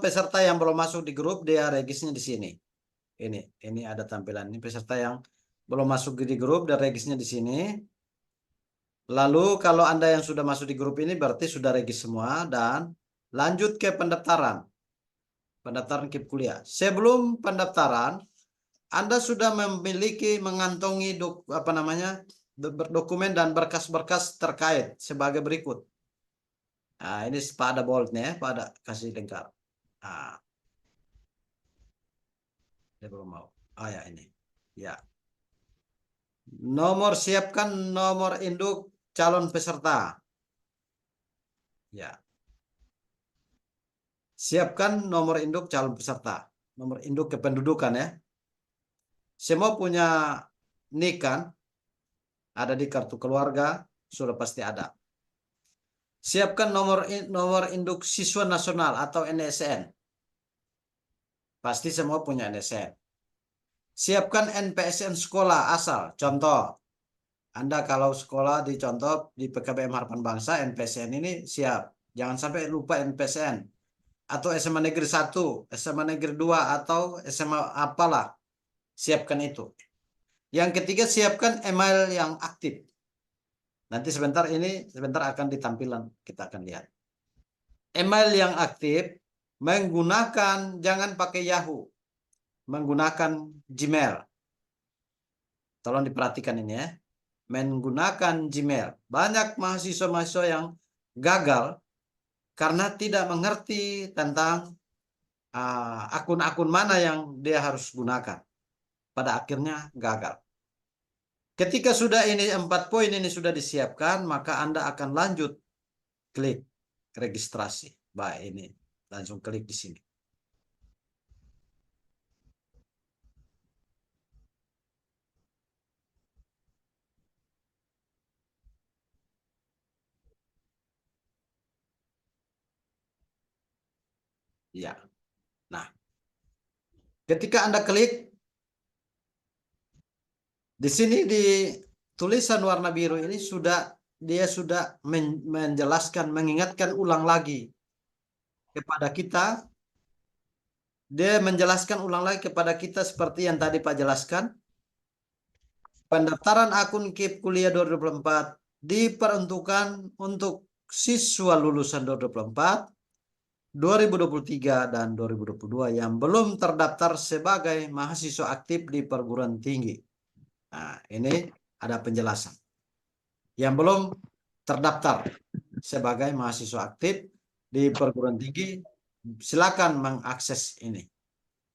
peserta yang belum masuk di grup, dia regisnya di sini. Ini ada tampilan ini, peserta yang belum masuk di grup dan regisnya di sini. Lalu kalau Anda yang sudah masuk di grup ini berarti sudah regis semua, dan lanjut ke pendaftaran. Pendaftaran KIP kuliah. Sebelum pendaftaran, Anda sudah mengantongi dokumen dan berkas-berkas terkait sebagai berikut. Nah, ini pada boldnya ya, pada kasih lengkap. Nah, dia belum mau. Ya ini. Ya. Siapkan nomor induk calon peserta. Ya. Siapkan nomor induk calon peserta. Nomor induk kependudukan ya. Semua punya NIK kan? ada di kartu keluarga, sudah pasti ada. Siapkan nomor induk siswa nasional atau NSN. Pasti semua punya NSN. Siapkan NPSN sekolah asal. Contoh, Anda kalau sekolah di contoh di PKBM Harapan Bangsa, NPSN ini siap. Jangan sampai lupa NPSN. Atau SMA Negeri 1, SMA Negeri 2, atau SMA apalah. Siapkan itu. Yang ketiga, siapkan email yang aktif. Nanti sebentar akan ditampilan, kita akan lihat. Email yang aktif menggunakan, jangan pakai Yahoo, menggunakan Gmail. Tolong diperhatikan ini ya. Menggunakan Gmail. Banyak mahasiswa-mahasiswa yang gagal karena tidak mengerti tentang akun-akun mana yang dia harus gunakan. Pada akhirnya gagal. Ketika sudah ini 4 poin ini sudah disiapkan, maka Anda akan lanjut klik registrasi. Baik, ini langsung klik di sini. Ya. Nah, ketika Anda klik di sini di tulisan warna biru ini dia sudah menjelaskan, mengingatkan ulang lagi kepada kita. Dia menjelaskan ulang lagi kepada kita seperti yang tadi Pak jelaskan. Pendaftaran akun KIP Kuliah 2024 diperuntukkan untuk siswa lulusan 2024, 2023, dan 2022 yang belum terdaftar sebagai mahasiswa aktif di perguruan tinggi. Nah, ini ada penjelasan. Yang belum terdaftar sebagai mahasiswa aktif di perguruan tinggi, silakan mengakses ini.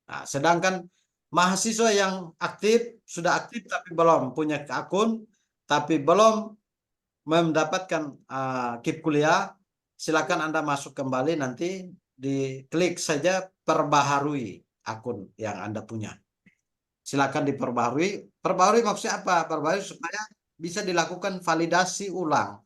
Nah, sedangkan mahasiswa yang sudah aktif tapi belum punya akun, tapi belum mendapatkan KIP kuliah, silakan Anda masuk kembali, nanti diklik saja perbaharui akun yang Anda punya. Silakan diperbaharui. Perbaharui maksudnya apa? Perbaharui supaya bisa dilakukan validasi ulang.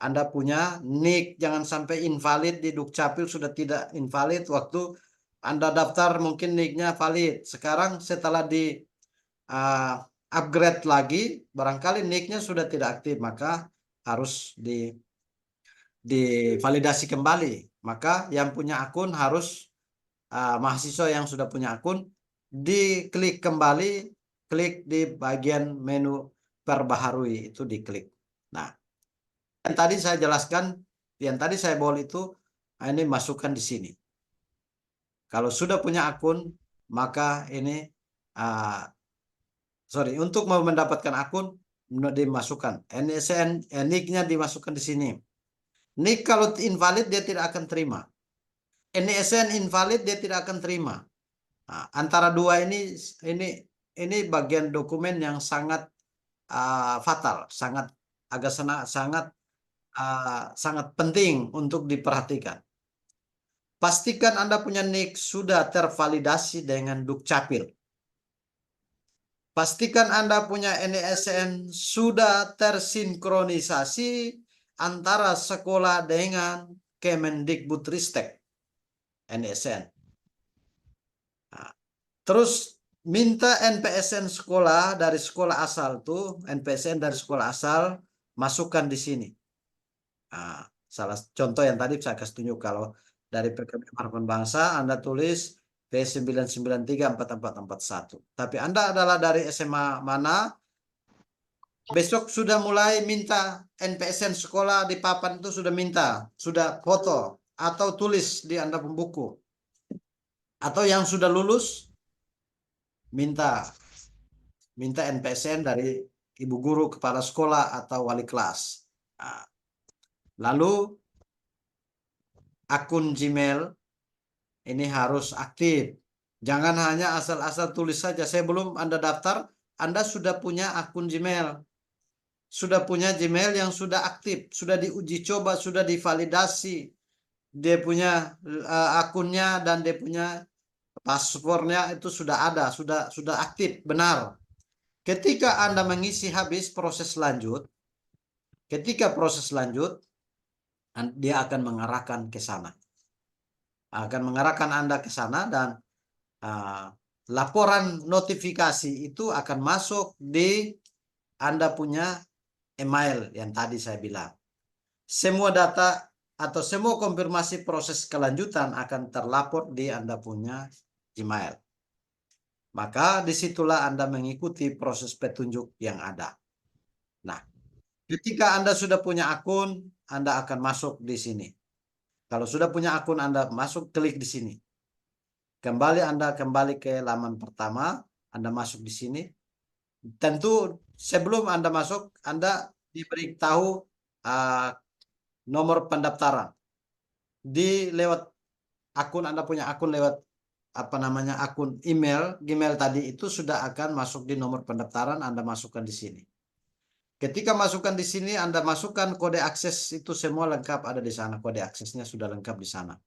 Anda punya NIK, jangan sampai invalid di Dukcapil, sudah tidak invalid waktu Anda daftar, mungkin NIK-nya valid. Sekarang setelah di upgrade lagi, barangkali NIK-nya sudah tidak aktif, maka harus divalidasi kembali. Maka yang punya akun harus mahasiswa yang sudah punya akun diklik kembali, klik di bagian menu perbaharui itu diklik. Nah, yang tadi saya jelaskan, yang tadi saya bawa itu, ini masukkan di sini. Kalau sudah punya akun, maka ini untuk mau mendapatkan akun dimasukkan NSN, NIK-nya dimasukkan di sini. NIK kalau invalid dia tidak akan terima. NSN invalid dia tidak akan terima. Nah, antara dua ini bagian dokumen yang sangat fatal, sangat penting untuk diperhatikan. Pastikan Anda punya NIK sudah tervalidasi dengan Dukcapil. Pastikan Anda punya NSN sudah tersinkronisasi antara sekolah dengan Kemendikbudristek NSN. Nah, terus minta NPSN sekolah dari sekolah asal tuh, NPSN dari sekolah asal masukkan di sini. Nah, salah contoh yang tadi saya kasih tunjuk, kalau dari PKBM Harapan Bangsa Anda tulis P9934441. Tapi Anda adalah dari SMA mana, besok sudah mulai minta NPSN sekolah di papan itu, sudah foto atau tulis di Anda pembuku. Atau yang sudah lulus minta NPSN dari ibu guru, kepala sekolah, atau wali kelas. Nah, lalu akun Gmail ini harus aktif. Jangan hanya asal-asal tulis saja. Saya belum Anda daftar, Anda sudah punya akun Gmail. Sudah punya Gmail yang sudah aktif, sudah diuji coba, sudah divalidasi. Dia punya akunnya dan dia punya paspornya itu sudah ada, sudah aktif, benar. Ketika Anda mengisi habis proses lanjut, ketika proses lanjut, dia akan mengarahkan ke sana. Akan mengarahkan Anda ke sana dan laporan notifikasi itu akan masuk di Anda punya email yang tadi saya bilang. Semua data atau semua konfirmasi proses kelanjutan akan terlapor di Anda punya email. Maka disitulah Anda mengikuti proses petunjuk yang ada. Nah, ketika Anda sudah punya akun, Anda akan masuk di sini. Kalau sudah punya akun, Anda masuk, klik di sini. Anda kembali ke laman pertama, Anda masuk di sini. Tentu sebelum Anda masuk, Anda diberitahu nomor pendaftaran. Lewat akun, Anda punya akun lewat akun email, Gmail tadi itu sudah akan masuk di nomor pendaftaran, Anda masukkan di sini. Ketika masukkan di sini, Anda masukkan kode akses itu semua lengkap ada di sana. Kode aksesnya sudah lengkap di sana.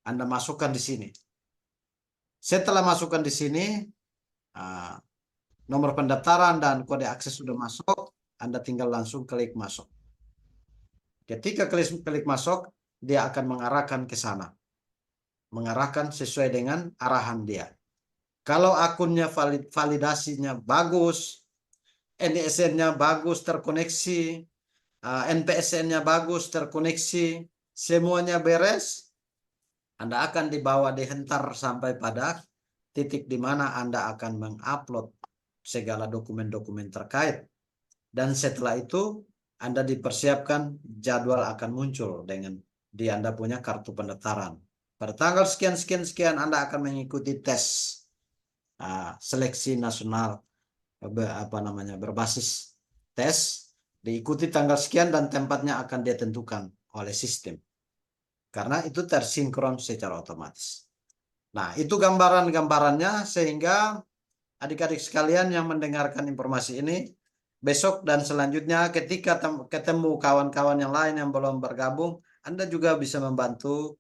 Anda masukkan di sini. Setelah masukkan di sini, nomor pendaftaran dan kode akses sudah masuk, Anda tinggal langsung klik masuk. Ketika klik masuk, dia akan mengarahkan ke sana. Mengarahkan sesuai dengan arahan dia. Kalau akunnya validasinya bagus, NISN-nya bagus terkoneksi, NPSN-nya bagus terkoneksi, semuanya beres, Anda akan dibawa dihentar sampai pada titik di mana Anda akan mengupload segala dokumen-dokumen terkait. Dan setelah itu Anda dipersiapkan jadwal akan muncul dengan di Anda punya kartu pendaftaran. Pada tanggal sekian Anda akan mengikuti tes seleksi nasional berbasis tes, diikuti tanggal sekian dan tempatnya akan ditentukan oleh sistem. Karena itu tersinkron secara otomatis. Nah, itu gambaran-gambarannya sehingga adik-adik sekalian yang mendengarkan informasi ini, besok dan selanjutnya ketika ketemu kawan-kawan yang lain yang belum bergabung, Anda juga bisa membantu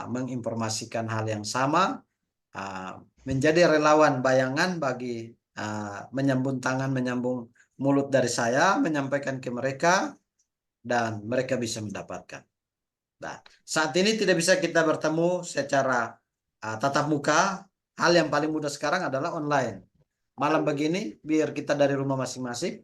menginformasikan hal yang sama, menjadi relawan bayangan bagi menyambung tangan, menyambung mulut dari saya, menyampaikan ke mereka, dan mereka bisa mendapatkan. Nah, saat ini tidak bisa kita bertemu secara tatap muka. Hal yang paling mudah sekarang adalah online. Malam begini, biar kita dari rumah masing-masing,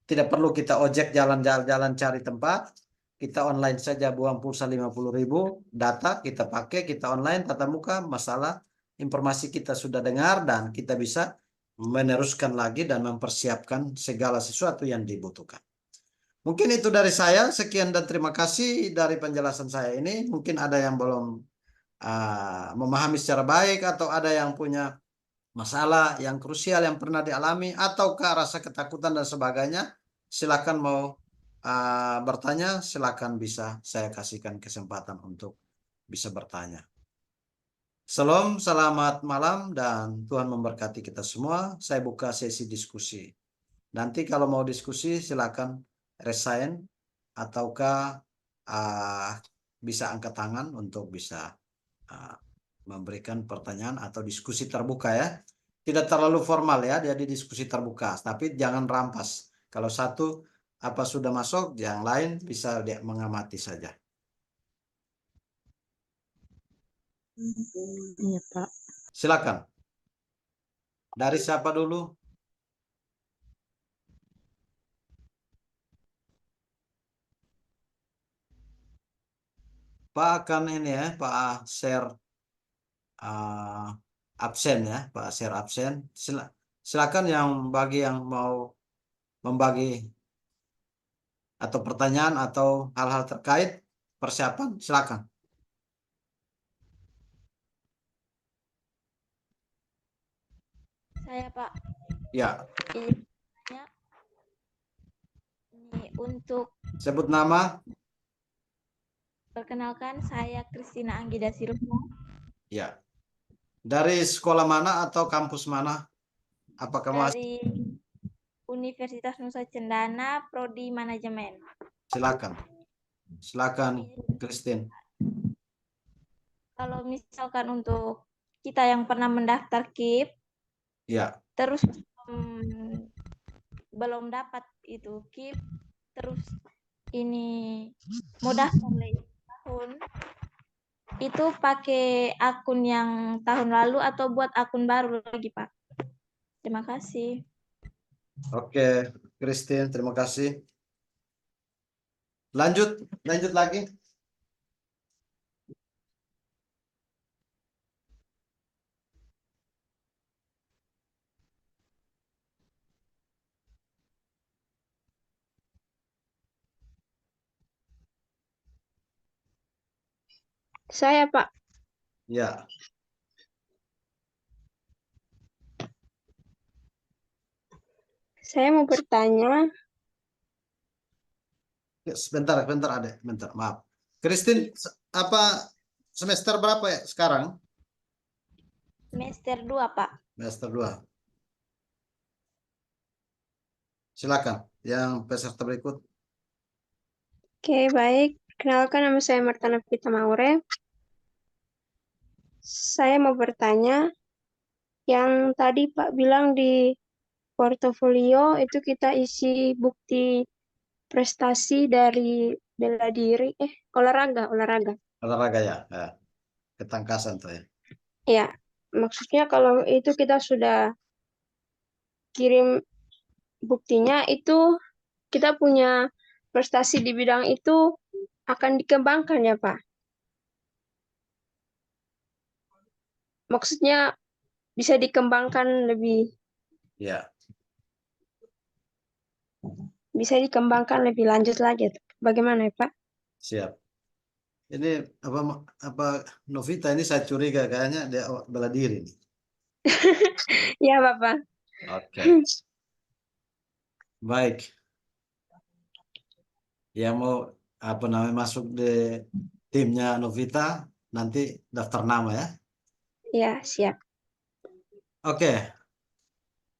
tidak perlu kita ojek jalan-jalan cari tempat, kita online saja, buang pulsa 50.000, data kita pakai, kita online tatap muka, masalah informasi kita sudah dengar dan kita bisa meneruskan lagi dan mempersiapkan segala sesuatu yang dibutuhkan. Mungkin itu dari saya, sekian dan terima kasih dari penjelasan saya ini. Mungkin ada yang belum memahami secara baik atau ada yang punya masalah yang krusial yang pernah dialami ataukah rasa ketakutan dan sebagainya, silakan mau bertanya, silakan bisa saya kasihkan kesempatan untuk bisa bertanya. Salam, selamat malam dan Tuhan memberkati kita semua. Saya buka sesi diskusi. Nanti kalau mau diskusi silakan resign ataukah bisa angkat tangan untuk bisa memberikan pertanyaan atau diskusi terbuka ya. Tidak terlalu formal ya, jadi diskusi terbuka, tapi jangan rampas. Kalau satu sudah masuk, yang lain bisa mengamati saja. Iya, Pak. Silakan. Dari siapa dulu? Pak akan ini ya, Pak share absen ya, Pak share absen. Silakan yang mau membagi atau pertanyaan atau hal-hal terkait persiapan, silakan. Saya Pak. Ya. Ini untuk Sebut nama. perkenalkan, saya Kristina Anggida Silva. Ya. Dari sekolah mana atau kampus mana? Apakah dari Universitas Nusa Cendana, Prodi Manajemen. Silakan. Silakan, Christine. Kalau misalkan untuk kita yang pernah mendaftar KIP, ya, terus belum dapat itu KIP, terus ini mau daftar lagi tahun, itu pakai akun yang tahun lalu atau buat akun baru lagi, Pak? Terima kasih. Oke, Christine, terima kasih. Lanjut lagi. Saya, Pak. Ya, Saya mau bertanya, sebentar, Adek, bentar, maaf. Christine, apa semester berapa ya sekarang? Semester 2, Pak. Semester 2. Silakan, yang peserta berikut. oke, baik. Kenalkan, nama saya Marta Nafita Maure. Saya mau bertanya, yang tadi Pak bilang di portofolio itu kita isi bukti prestasi dari bela diri, olahraga. Olahraga ya, ketangkasan tuh ya. Ya, maksudnya kalau itu kita sudah kirim buktinya, itu kita punya prestasi di bidang itu akan dikembangkan ya, Pak? Maksudnya bisa dikembangkan Ya, lebih lanjut lagi. Bagaimana ya, Pak? siap. Ini apa Novita ini saya curiga kayaknya dia bela diri nih. Ya, Bapak. Oke. Baik. Yang mau masuk di timnya Novita nanti daftar nama ya. Ya, siap. Oke.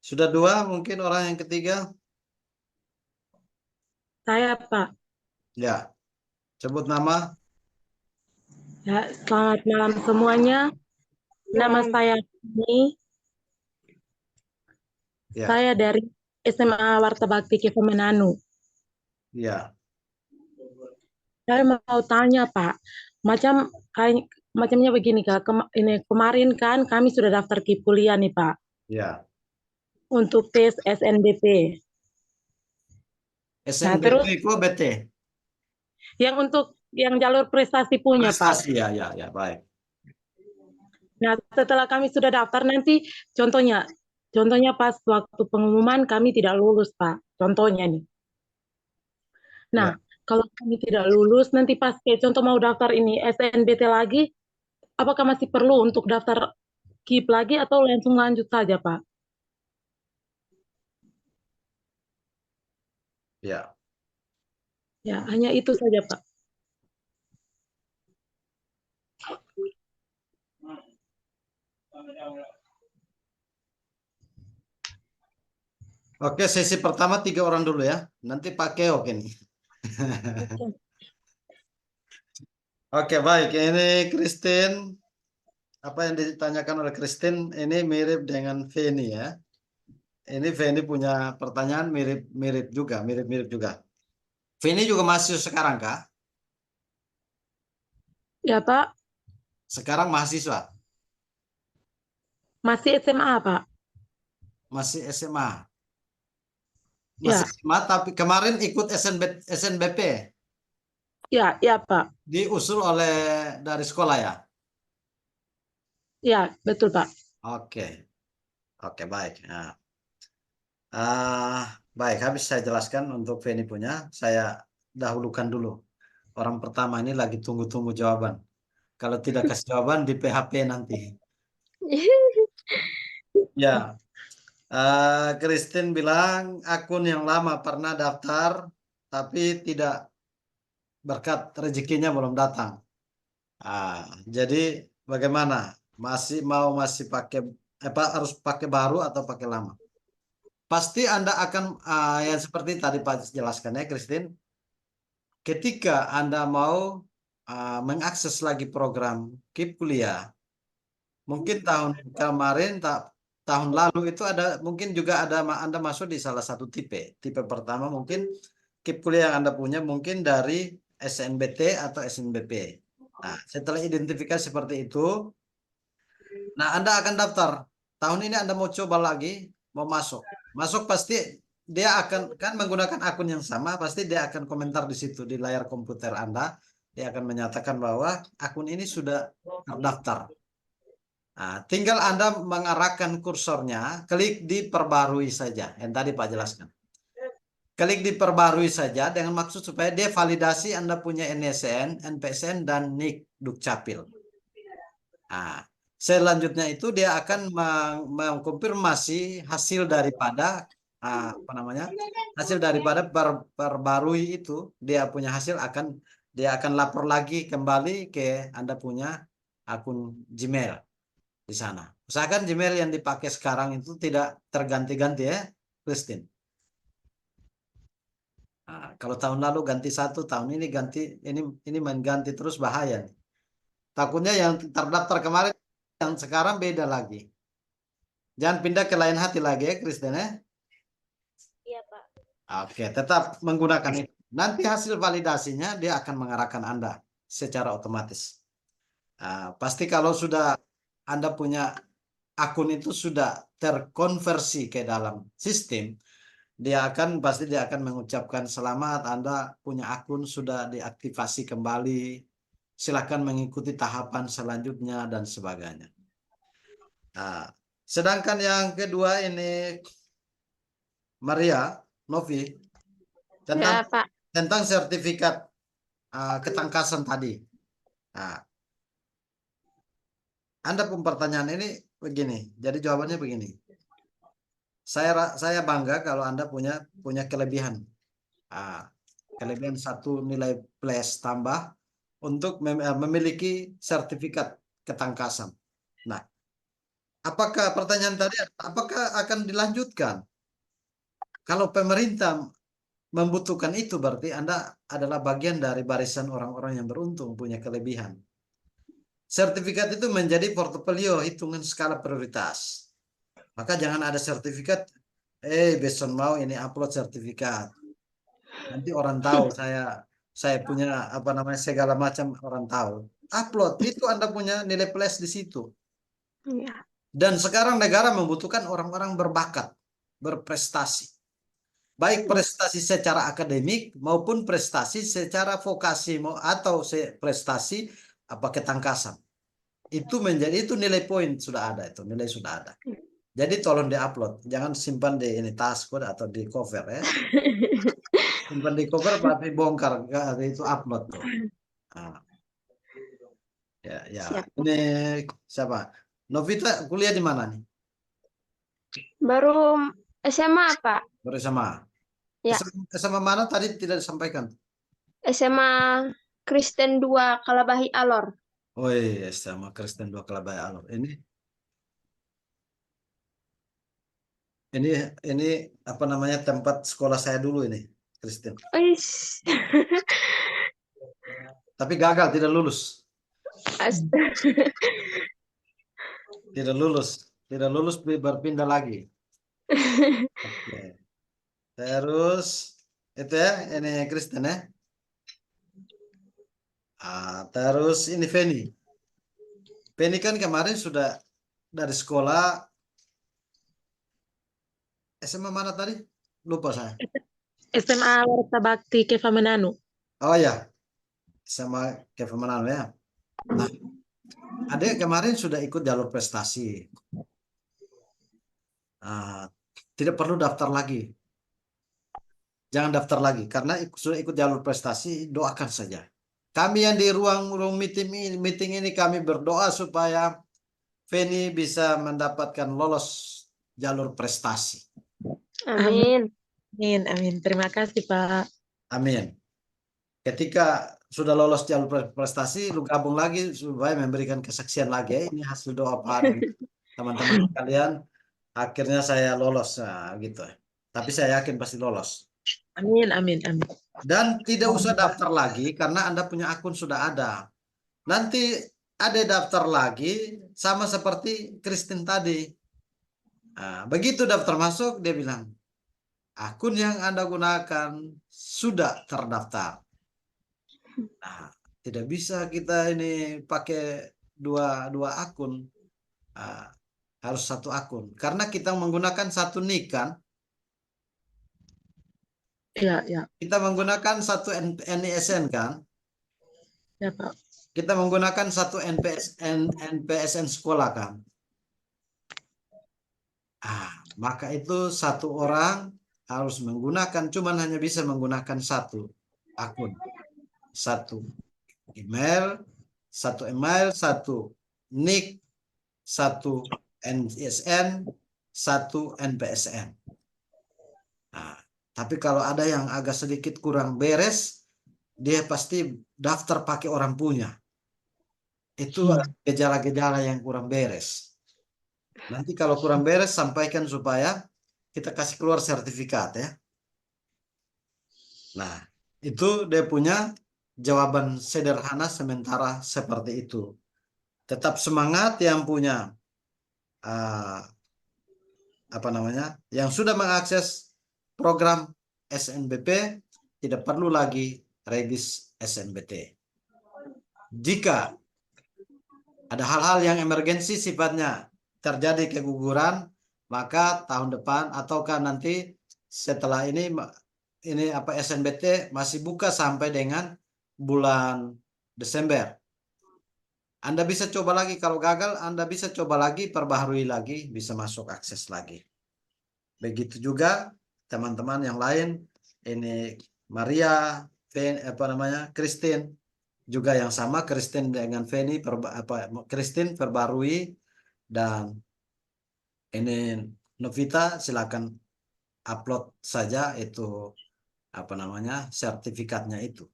Sudah 2, mungkin orang yang ketiga. Saya, Pak. Ya. Sebut nama. Ya, selamat malam semuanya. Nama Malam. saya ini. Ya. Saya dari SMA Warta Bakti Kemenanu. Ya. Saya mau tanya, Pak. Macamnya begini, Kak. Ini kemarin kan kami sudah daftar KIP kuliah nih, Pak. Ya. Untuk tes SNBP. SNBP terus kok BT? yang jalur prestasi punya, Pak. Prestasi ya, baik. Nah, setelah kami sudah daftar nanti contohnya pas waktu pengumuman kami tidak lulus, Pak. Contohnya nih. Nah, kalau kami tidak lulus nanti pas kayak contoh mau daftar ini SNBT lagi, apakah masih perlu untuk daftar KIP lagi atau langsung lanjut saja, Pak? Ya. Ya, hanya itu saja, Pak. Oke, sesi pertama 3 orang dulu ya. Nanti pakai oke nih. Oke, baik. Ini Christine. Apa yang ditanyakan oleh Christine ini mirip dengan Feni ya. Ini Feni punya pertanyaan mirip juga. Feni juga masih sekarang kah? Ya, Pak. Sekarang mahasiswa? Masih SMA, Pak. Masih SMA? Ya. Masih SMA, tapi kemarin ikut SNBP? Ya, Pak. Diusul dari sekolah ya? Ya, betul, Pak. Oke, baik. Nah, baik, habis saya jelaskan untuk Feni punya. Saya dahulukan dulu. Orang pertama ini lagi tunggu-tunggu jawaban. Kalau tidak kasih jawaban di PHP nanti. Ya, Christine bilang akun yang lama pernah daftar, tapi tidak berkat rezekinya belum datang. Jadi bagaimana? Masih pakai harus pakai baru atau pakai lama? Pasti Anda akan yang seperti tadi Pak jelaskan ya, Christine. Ketika Anda mau mengakses lagi program KIP kuliah, mungkin tahun kemarin tahun lalu itu ada mungkin juga ada Anda masuk di salah satu tipe. Tipe pertama mungkin KIP kuliah yang Anda punya mungkin dari SNBT atau SNBP. Nah, setelah identifikasi seperti itu, nah Anda akan daftar. Tahun ini Anda mau coba lagi, mau masuk. Masuk pasti dia akan kan menggunakan akun yang sama, pasti dia akan komentar di situ di layar komputer Anda. Dia akan menyatakan bahwa akun ini sudah terdaftar. Nah, tinggal Anda mengarahkan kursornya, klik di perbarui saja. Yang tadi Pak jelaskan. Klik di perbarui saja dengan maksud supaya dia validasi Anda punya NSN, NPSN, dan NIK Dukcapil. Nah, selanjutnya itu dia akan mengkonfirmasi hasil daripada hasil daripada perbarui itu. Dia punya hasil dia akan lapor lagi kembali ke Anda punya akun Gmail. Di sana. Usahakan Gmail yang dipakai sekarang itu tidak terganti-ganti ya, Christine. Nah, kalau tahun lalu ganti satu, tahun ini ganti, ini main ganti terus bahaya nih. Takutnya yang terdaftar kemarin, yang sekarang beda lagi. Jangan pindah ke lain hati lagi ya, Christine ya. Iya, Pak. Oke, tetap menggunakan itu. Nanti hasil validasinya dia akan mengarahkan Anda secara otomatis. Pasti kalau sudah Anda punya akun itu sudah terkonversi ke dalam sistem, pasti dia akan mengucapkan selamat Anda punya akun sudah diaktifasi kembali. Silakan mengikuti tahapan selanjutnya dan sebagainya. Nah, sedangkan yang kedua ini Maria Novi Ya, Pak. tentang sertifikat ketangkasan tadi. Nah, Anda pun pertanyaan ini begini, jadi jawabannya begini. Saya bangga kalau Anda punya kelebihan. Kelebihan satu nilai plus tambah untuk memiliki sertifikat ketangkasan. Nah, pertanyaan tadi, apakah akan dilanjutkan? Kalau pemerintah membutuhkan itu, berarti Anda adalah bagian dari barisan orang-orang yang beruntung punya kelebihan. Sertifikat itu menjadi portofolio hitungan skala prioritas. Maka jangan ada sertifikat, besok mau ini upload sertifikat. Nanti orang tahu saya punya segala macam orang tahu. Upload itu Anda punya nilai plus di situ. Ya. Dan sekarang negara membutuhkan orang-orang berbakat, berprestasi. Baik prestasi secara akademik maupun prestasi secara vokasi atau prestasi ketangkasan. Itu nilai poin sudah ada, itu nilai sudah ada. Jadi tolong diupload, jangan simpan di tas atau di cover ya. Simpan di cover berarti bongkar, itu upload tuh. Nah. Ya. Ini siapa? Novita kuliah di mana nih? Baru SMA, Pak. Baru SMA. Ya. SMA mana tadi tidak disampaikan? SMA Kristen 2 Kalabahi Alor. Oh iya, SMA Kristen 2 Kalabahi Alor. Ini tempat sekolah saya dulu ini, Kristen. Tapi gagal, tidak lulus. Tidak lulus berpindah lagi. Oke. Terus itu ya, ini Kristen ya. Terus ini Feni. Feni kan kemarin sudah dari sekolah SMA mana tadi? Lupa saya. SMA Warta Bakti Keva Mananu. Oh ya, SMA Keva Mananu ya. Nah, adik kemarin sudah ikut jalur prestasi. Tidak perlu daftar lagi. Jangan daftar lagi karena sudah ikut jalur prestasi, doakan saja. Kami yang di ruang meeting ini kami berdoa supaya Feni bisa mendapatkan lolos jalur prestasi. Amin. Amin. Terima kasih, Pak. Amin. Ketika sudah lolos jalur prestasi, lu gabung lagi supaya memberikan kesaksian lagi. Ini hasil doa Pak dan teman-teman kalian. Akhirnya saya lolos, gitu. Tapi saya yakin pasti lolos. Amin. Dan tidak usah daftar lagi karena Anda punya akun sudah ada. Nanti ada daftar lagi sama seperti Kristen tadi. Begitu daftar masuk, dia bilang, akun yang Anda gunakan sudah terdaftar. Nah, tidak bisa kita ini pakai dua akun. Harus satu akun. Karena kita menggunakan satu NIK kan. Iya, iya. Kita menggunakan satu NISN kan. Ya, Pak. Kita menggunakan satu NPSN sekolah kan. Maka itu satu orang harus menggunakan, cuman hanya bisa menggunakan satu akun. Satu email, satu NIK, satu NISN, satu NPSN. Tapi kalau ada yang agak sedikit kurang beres, dia pasti daftar pakai orang punya. Itu gejala-gejala yang kurang beres. Nanti kalau kurang beres, sampaikan supaya kita kasih keluar sertifikat ya. Nah, itu dia punya jawaban sederhana sementara seperti itu. Tetap semangat yang punya yang sudah mengakses program SNBP, tidak perlu lagi regis SNBT. Jika ada hal-hal yang emergensi sifatnya, terjadi keguguran, maka tahun depan ataukah nanti setelah ini SNBT masih buka sampai dengan bulan Desember. Anda bisa coba lagi, kalau gagal Anda bisa coba lagi, perbaharui lagi, bisa masuk akses lagi. Begitu juga teman-teman yang lain, ini Maria, Christine juga yang sama, Christine dengan Feni, Christine perbarui, dan ini Novita silakan upload saja itu sertifikatnya itu.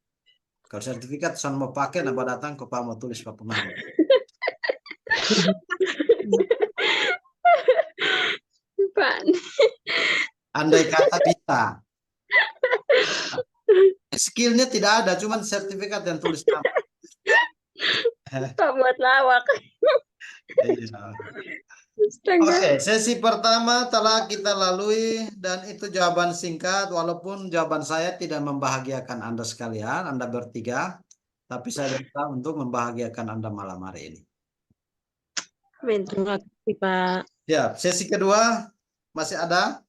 Kalau sertifikat son mau pakai, napa datang ke Pak mau tulis Pak Pemain. Pak. Andai kata bisa. Skillnya tidak ada, cuman sertifikat yang tulis nama. Pak buat lawak. Oke, sesi pertama telah kita lalui dan itu jawaban singkat, walaupun jawaban saya tidak membahagiakan Anda sekalian, Anda bertiga, tapi saya berusaha untuk membahagiakan Anda malam hari ini. Terima kasih, Pak. Ya, sesi kedua masih ada?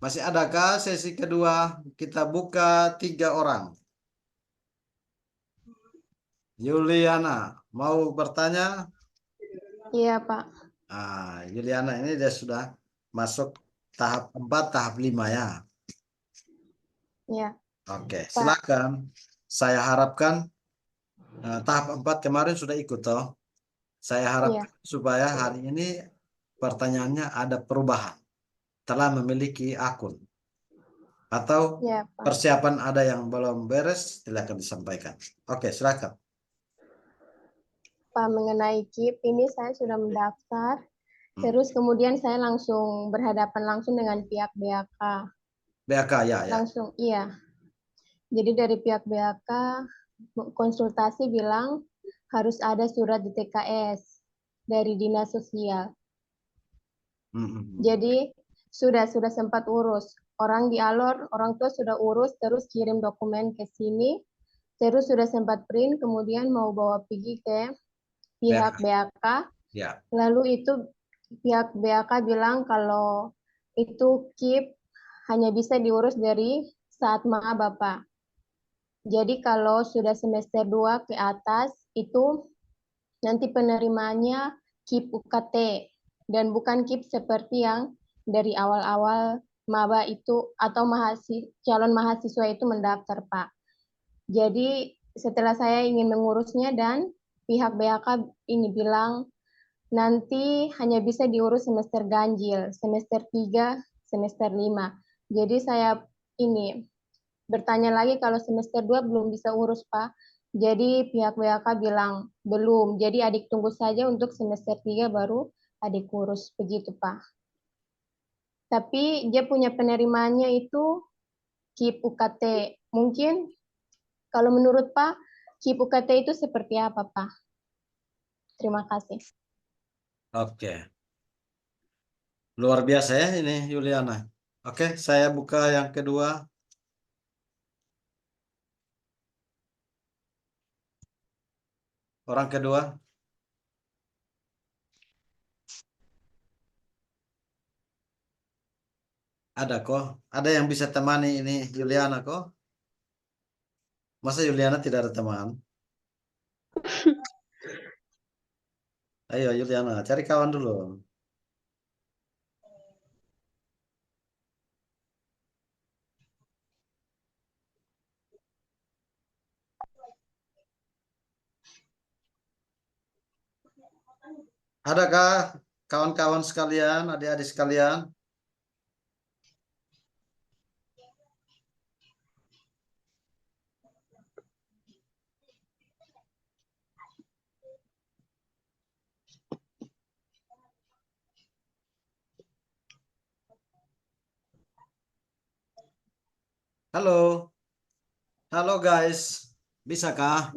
Masih adakah sesi kedua? Kita buka 3 orang. Yuliana, mau bertanya? Iya, Pak. Yuliana ini dia sudah masuk tahap 4, tahap 5 ya. Iya. Oke, silakan. Saya harapkan tahap 4 kemarin sudah ikut toh. Saya harapkan supaya hari ini pertanyaannya ada perubahan. Telah memiliki akun. Atau persiapan ada yang belum beres, silakan disampaikan. Oke, silakan. Pak, mengenai KIP ini saya sudah mendaftar. Terus kemudian saya langsung berhadapan langsung dengan pihak BAK. BAK ya. Langsung, iya. Jadi dari pihak BAK konsultasi bilang harus ada surat di TKS dari Dinas Sosial. Jadi sudah sempat urus. Orang di Alor, orang tua sudah urus, terus kirim dokumen ke sini, terus sudah sempat print, kemudian mau bawa pergi ke pihak BAK. Lalu itu pihak BAK bilang kalau itu KIP hanya bisa diurus dari saat maba, Pak. Jadi kalau sudah semester 2 ke atas, itu nanti penerimaannya KIP UKT. Dan bukan KIP seperti yang dari awal-awal maba itu atau calon mahasiswa itu mendaftar, Pak. Jadi setelah saya ingin mengurusnya dan pihak BAK ini bilang nanti hanya bisa diurus semester ganjil, semester 3, semester 5. Jadi saya ini bertanya lagi kalau semester 2 belum bisa urus, Pak. Jadi pihak BAK bilang belum. Jadi adik tunggu saja untuk semester 3 baru adik urus. Begitu, Pak. Tapi dia punya penerimaannya itu KIP UKT. Mungkin kalau menurut Pak, KIP UKT itu seperti apa, Pak? Terima kasih. Oke. Luar biasa ya ini Yuliana. Oke, saya buka yang kedua. Orang kedua. Ada kok. Ada yang bisa temani ini Yuliana kok. Masa Yuliana tidak ada teman? Ayo Yuliana, cari kawan dulu. Adakah kawan-kawan sekalian, adik-adik sekalian? Halo. Halo guys. Bisakah?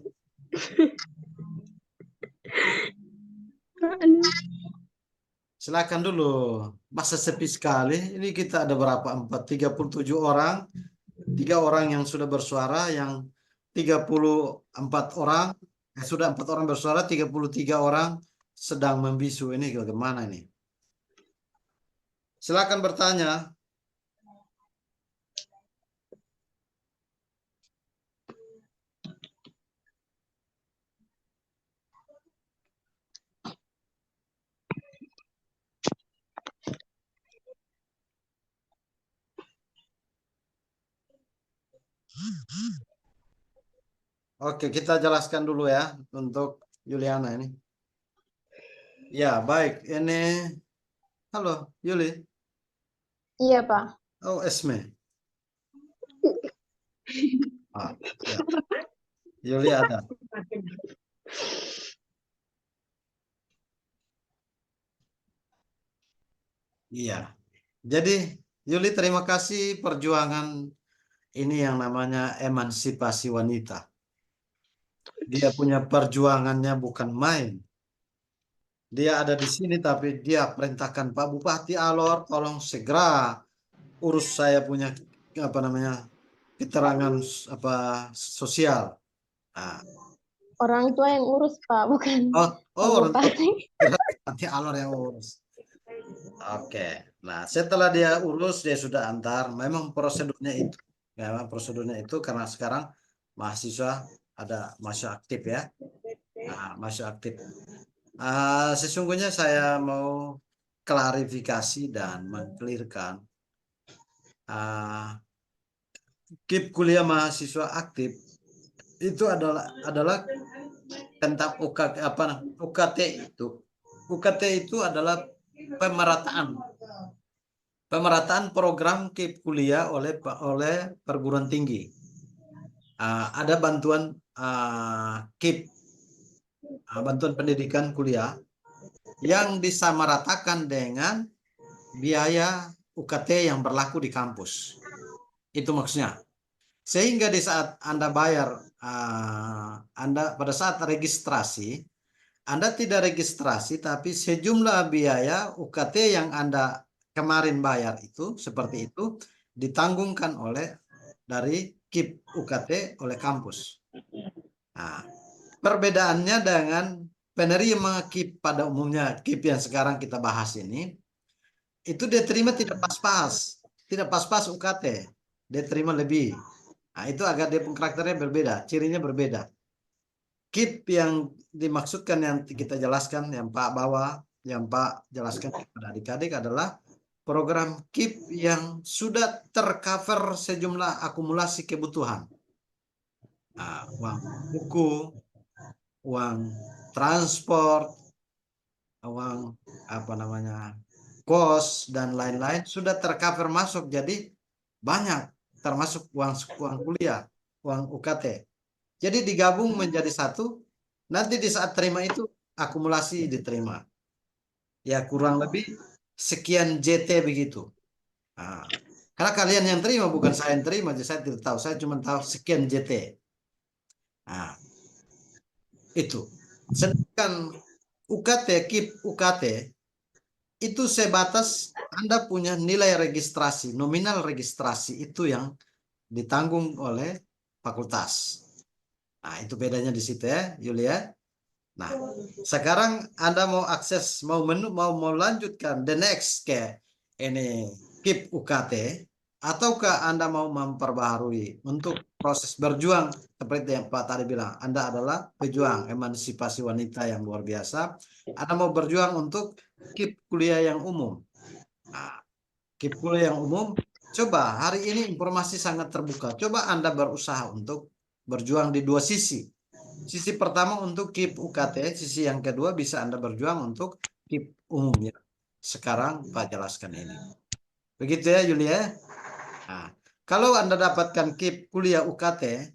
Silakan dulu. Masa sepi sekali. Ini kita ada berapa? 37 orang. 3 orang yang sudah bersuara, yang 34 orang, sudah 4 orang bersuara, 33 orang sedang membisu. Ini bagaimana ini? Silakan bertanya. Oke, kita jelaskan dulu ya untuk Yuliana ini. Ya, baik. Ini, halo Yuli. Iya, Pak. Oh, Esme. Ya. Yuli ada. Iya. Jadi, Yuli terima kasih perjuangan ini yang namanya emansipasi wanita. Dia punya perjuangannya bukan main. Dia ada di sini tapi dia perintahkan Pak Bupati Alor, tolong segera urus saya punya apa namanya keterangan apa sosial. Nah, Orang tua yang urus, Pak, bukan oh Pak orang tua. Bupati. Nanti Alor yang urus. Oke. Nah, setelah dia urus dia sudah antar. Memang prosedurnya itu. Memang prosedurnya itu karena sekarang mahasiswa ada masih aktif ya. Nah, masih aktif. Sesungguhnya saya mau klarifikasi dan mengklirkan KIP kuliah mahasiswa aktif itu adalah tentang UKT itu. UKT itu adalah pemerataan program KIP kuliah oleh perguruan tinggi. Ada bantuan KIP, bantuan pendidikan kuliah yang disamaratakan dengan biaya UKT yang berlaku di kampus. Itu maksudnya. Sehingga di saat Anda bayar, Anda pada saat registrasi, Anda tidak registrasi, tapi sejumlah biaya UKT yang Anda kemarin bayar itu, seperti itu, ditanggungkan dari KIP UKT oleh kampus. Nah, perbedaannya dengan penerima KIP pada umumnya, KIP yang sekarang kita bahas ini, itu dia terima tidak pas-pas UKT, dia terima lebih. Nah, itu agak dia karakternya berbeda, cirinya berbeda. KIP yang dimaksudkan yang kita jelaskan, yang Pak bawa, yang Pak jelaskan kepada adik-adik adalah program KIP yang sudah tercover sejumlah akumulasi kebutuhan. Nah, uang buku, uang transport, uang kos dan lain-lain sudah tercover masuk, jadi banyak termasuk uang kuliah, uang UKT. Jadi digabung menjadi satu, nanti di saat terima itu akumulasi diterima. Ya kurang lebih sekian JT begitu. Nah, karena kalian yang terima bukan saya yang terima, jadi saya tidak tahu, saya cuma tahu sekian JT. Nah, itu. Sedangkan UKT, KIP UKT itu sebatas Anda punya nilai registrasi, nominal registrasi itu yang ditanggung oleh fakultas. Nah, itu bedanya di situ ya, Yulia. Nah, sekarang Anda mau akses, mau lanjutkan the next ke ini KIP UKT, ataukah Anda mau memperbaharui untuk proses berjuang seperti yang Pak tadi bilang, Anda adalah pejuang emansipasi wanita yang luar biasa. Anda mau berjuang untuk KIP kuliah yang umum. Nah, KIP kuliah yang umum, coba hari ini informasi sangat terbuka. Coba Anda berusaha untuk berjuang di dua sisi. Sisi pertama untuk KIP UKT, sisi yang kedua bisa Anda berjuang untuk KIP umumnya. Sekarang Pak jelaskan ini. Begitu ya Yulia. Nah, kalau Anda dapatkan KIP kuliah UKT,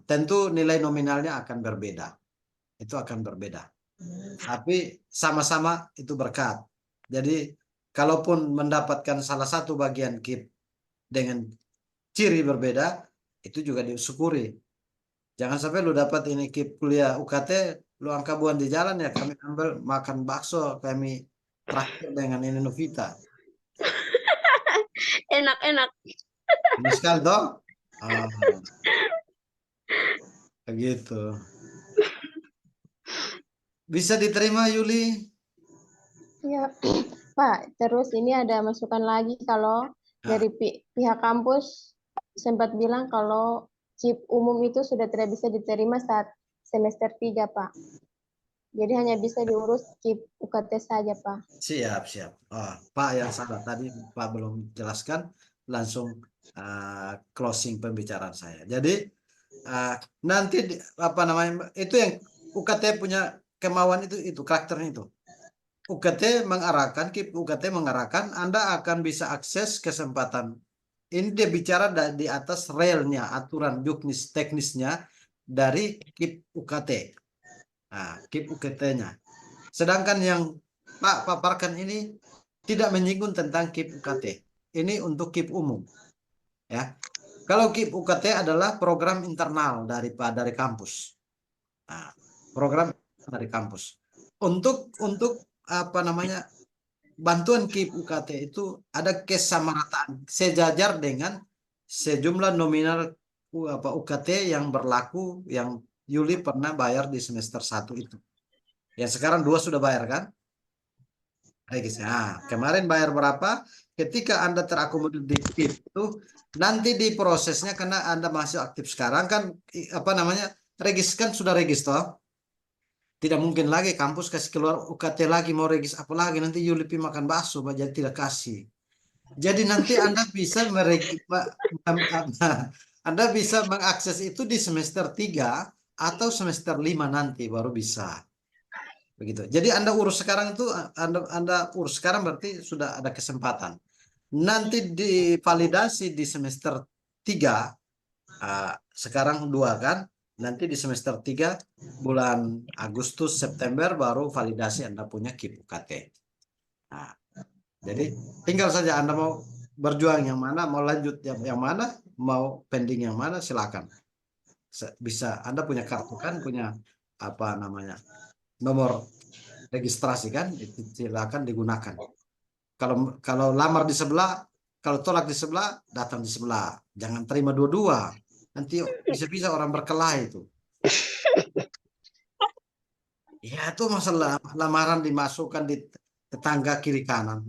tentu nilai nominalnya akan berbeda. Itu akan berbeda. Tapi sama-sama itu berkat. Jadi kalaupun mendapatkan salah satu bagian KIP dengan ciri berbeda, itu juga disyukuri. Jangan sampai lu dapat ini KIP kuliah UKT, lu angka buan di jalan ya, kami ambil makan bakso, kami traktir dengan ini Novita. Enak-enak. Ini sekali toh? Begitu. Bisa diterima Yuli? Ya, Pak. Terus ini ada masukan lagi kalau dari pihak kampus sempat bilang kalau KIP umum itu sudah tidak bisa diterima saat semester 3, Pak. Jadi hanya bisa diurus KIP UKT saja, Pak. Siap. Pak yang salah tadi Pak belum jelaskan, langsung closing pembicaraan saya. Jadi nanti apa namanya itu yang UKT punya kemauan itu karakternya itu. UKT mengarahkan, KIP UKT mengarahkan Anda akan bisa akses kesempatan. Ini dia bicara di atas relnya, aturan juknis teknisnya dari KIP UKT. Nah, KIP UKT-nya. Sedangkan yang Pak paparkan ini tidak menyinggung tentang KIP UKT. Ini untuk KIP umum. Ya. Kalau KIP UKT adalah program internal dari kampus. Nah, program dari kampus. Untuk apa namanya bantuan KIP UKT itu ada kesamarataan sejajar dengan sejumlah nominal UKT yang berlaku yang Yuli pernah bayar di semester 1 itu. Yang sekarang 2 sudah bayar kan? Nah, kemarin bayar berapa? Ketika Anda terakomodir di KIP itu nanti di prosesnya karena Anda masih aktif sekarang kan apa namanya? Regis kan sudah regis toh? Tidak mungkin lagi kampus kasih keluar UKT lagi mau regis apa lagi nanti Yuli makan bakso jadi tidak kasih. Jadi nanti Anda bisa Anda bisa mengakses itu di semester 3 atau semester 5 nanti baru bisa. Begitu. Jadi Anda urus sekarang itu Anda urus sekarang berarti sudah ada kesempatan. Nanti divalidasi di semester 3 sekarang 2 kan? Nanti di semester 3 bulan Agustus September baru validasi Anda punya KIP UKT. Nah, jadi tinggal saja Anda mau berjuang yang mana, mau lanjut yang mana, mau pending yang mana silakan. Bisa Anda punya kartu kan, punya apa namanya? Nomor registrasi kan, itu silakan digunakan. Kalau lamar di sebelah, kalau tolak di sebelah, datang di sebelah. Jangan terima dua-dua. Nanti bisa-bisa orang berkelahi itu. Ya itu masalah lamaran dimasukkan di tetangga kiri kanan.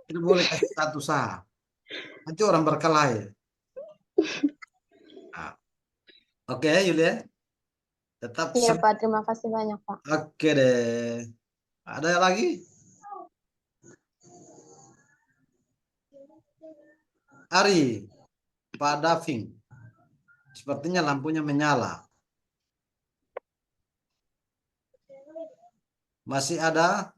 Itu boleh kasih satu sah. Nanti orang berkelahi. Nah. Oke, Yulia. Tetap Iya, Pak. Terima kasih banyak, Pak. Oke deh. Ada lagi? Ari, Pak Daving. Sepertinya lampunya menyala. Masih ada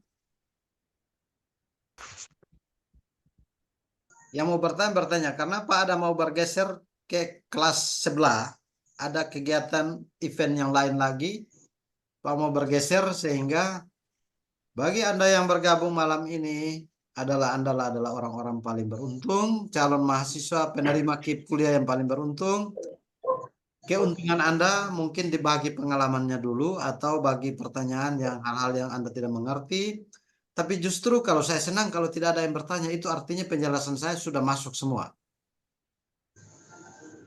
yang mau bertanya, karena Pak ada mau bergeser ke kelas sebelah, ada kegiatan event yang lain lagi, Pak mau bergeser sehingga bagi Anda yang bergabung malam ini adalah orang-orang paling beruntung, calon mahasiswa penerima KIP kuliah yang paling beruntung. keuntungan Anda mungkin dibagi pengalamannya dulu atau bagi pertanyaan yang hal-hal yang Anda tidak mengerti. Tapi justru kalau saya senang kalau tidak ada yang bertanya, itu artinya penjelasan saya sudah masuk semua.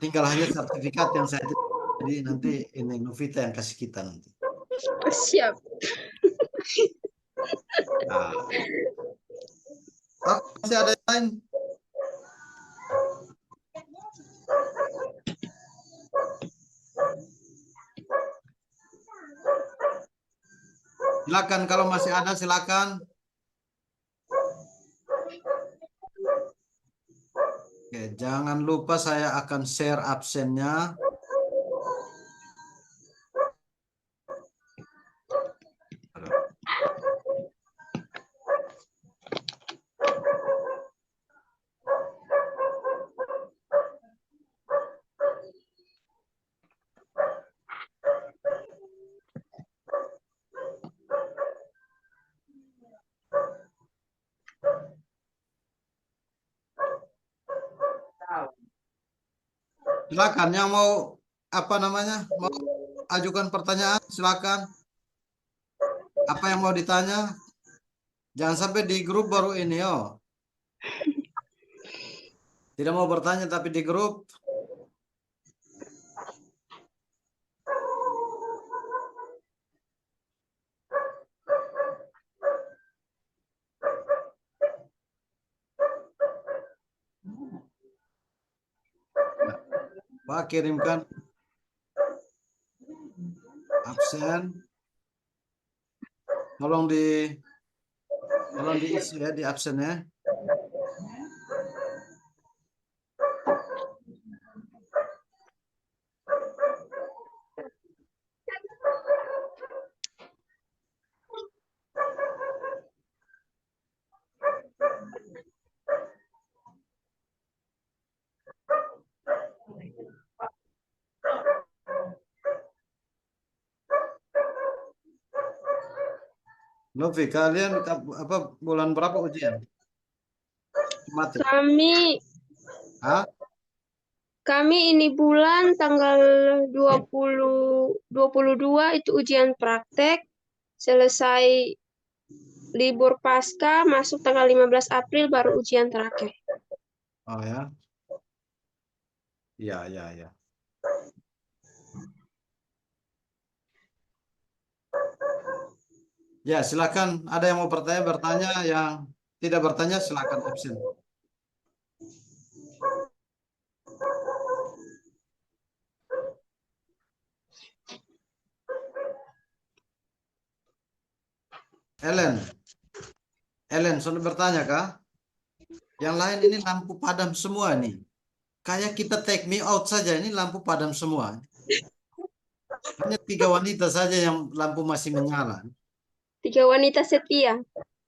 Tinggal hanya sertifikat yang saya jadi nanti ini Novita yang kasih kita nanti. Siap. Nah. Oh, masih ada yang lain? Silakan kalau masih ada, silakan. Oke, jangan lupa saya akan share absennya. Silakan yang mau apa namanya? Mau ajukan pertanyaan, silakan. Apa yang mau ditanya? Jangan sampai di grup baru ini, oh. Tidak mau bertanya tapi di grup. Pak, kirimkan absen. Tolong diisi ya di absennya. Novi, kalian apa bulan berapa ujian? Mati. Hah? Kami ini bulan tanggal 22 itu ujian praktek, selesai libur pasca, masuk tanggal 15 April baru ujian terakhir. Oh ya. Ya, ya, ya. Ya, silakan. Ada yang mau bertanya, yang tidak bertanya silakan absen. Ellen, sudah bertanya kah? Yang lain ini lampu padam semua nih. Kayak kita take me out saja, ini lampu padam semua. Hanya 3 wanita saja yang lampu masih menyala. 3 wanita setia.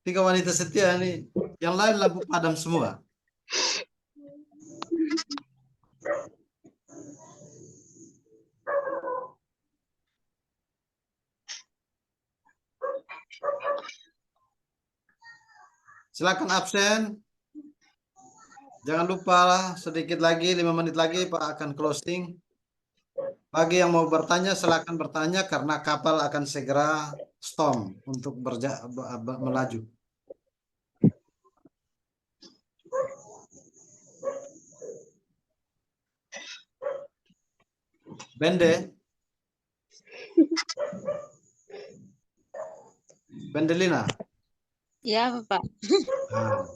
3 wanita setia ini, yang lain lampu padam semua. Silakan absen. Jangan lupa sedikit lagi, 5 menit lagi Pak akan closing. Bagi yang mau bertanya, silakan bertanya karena kapal akan segera storm untuk melaju. Bendelina. Ya, Bapak. Nah,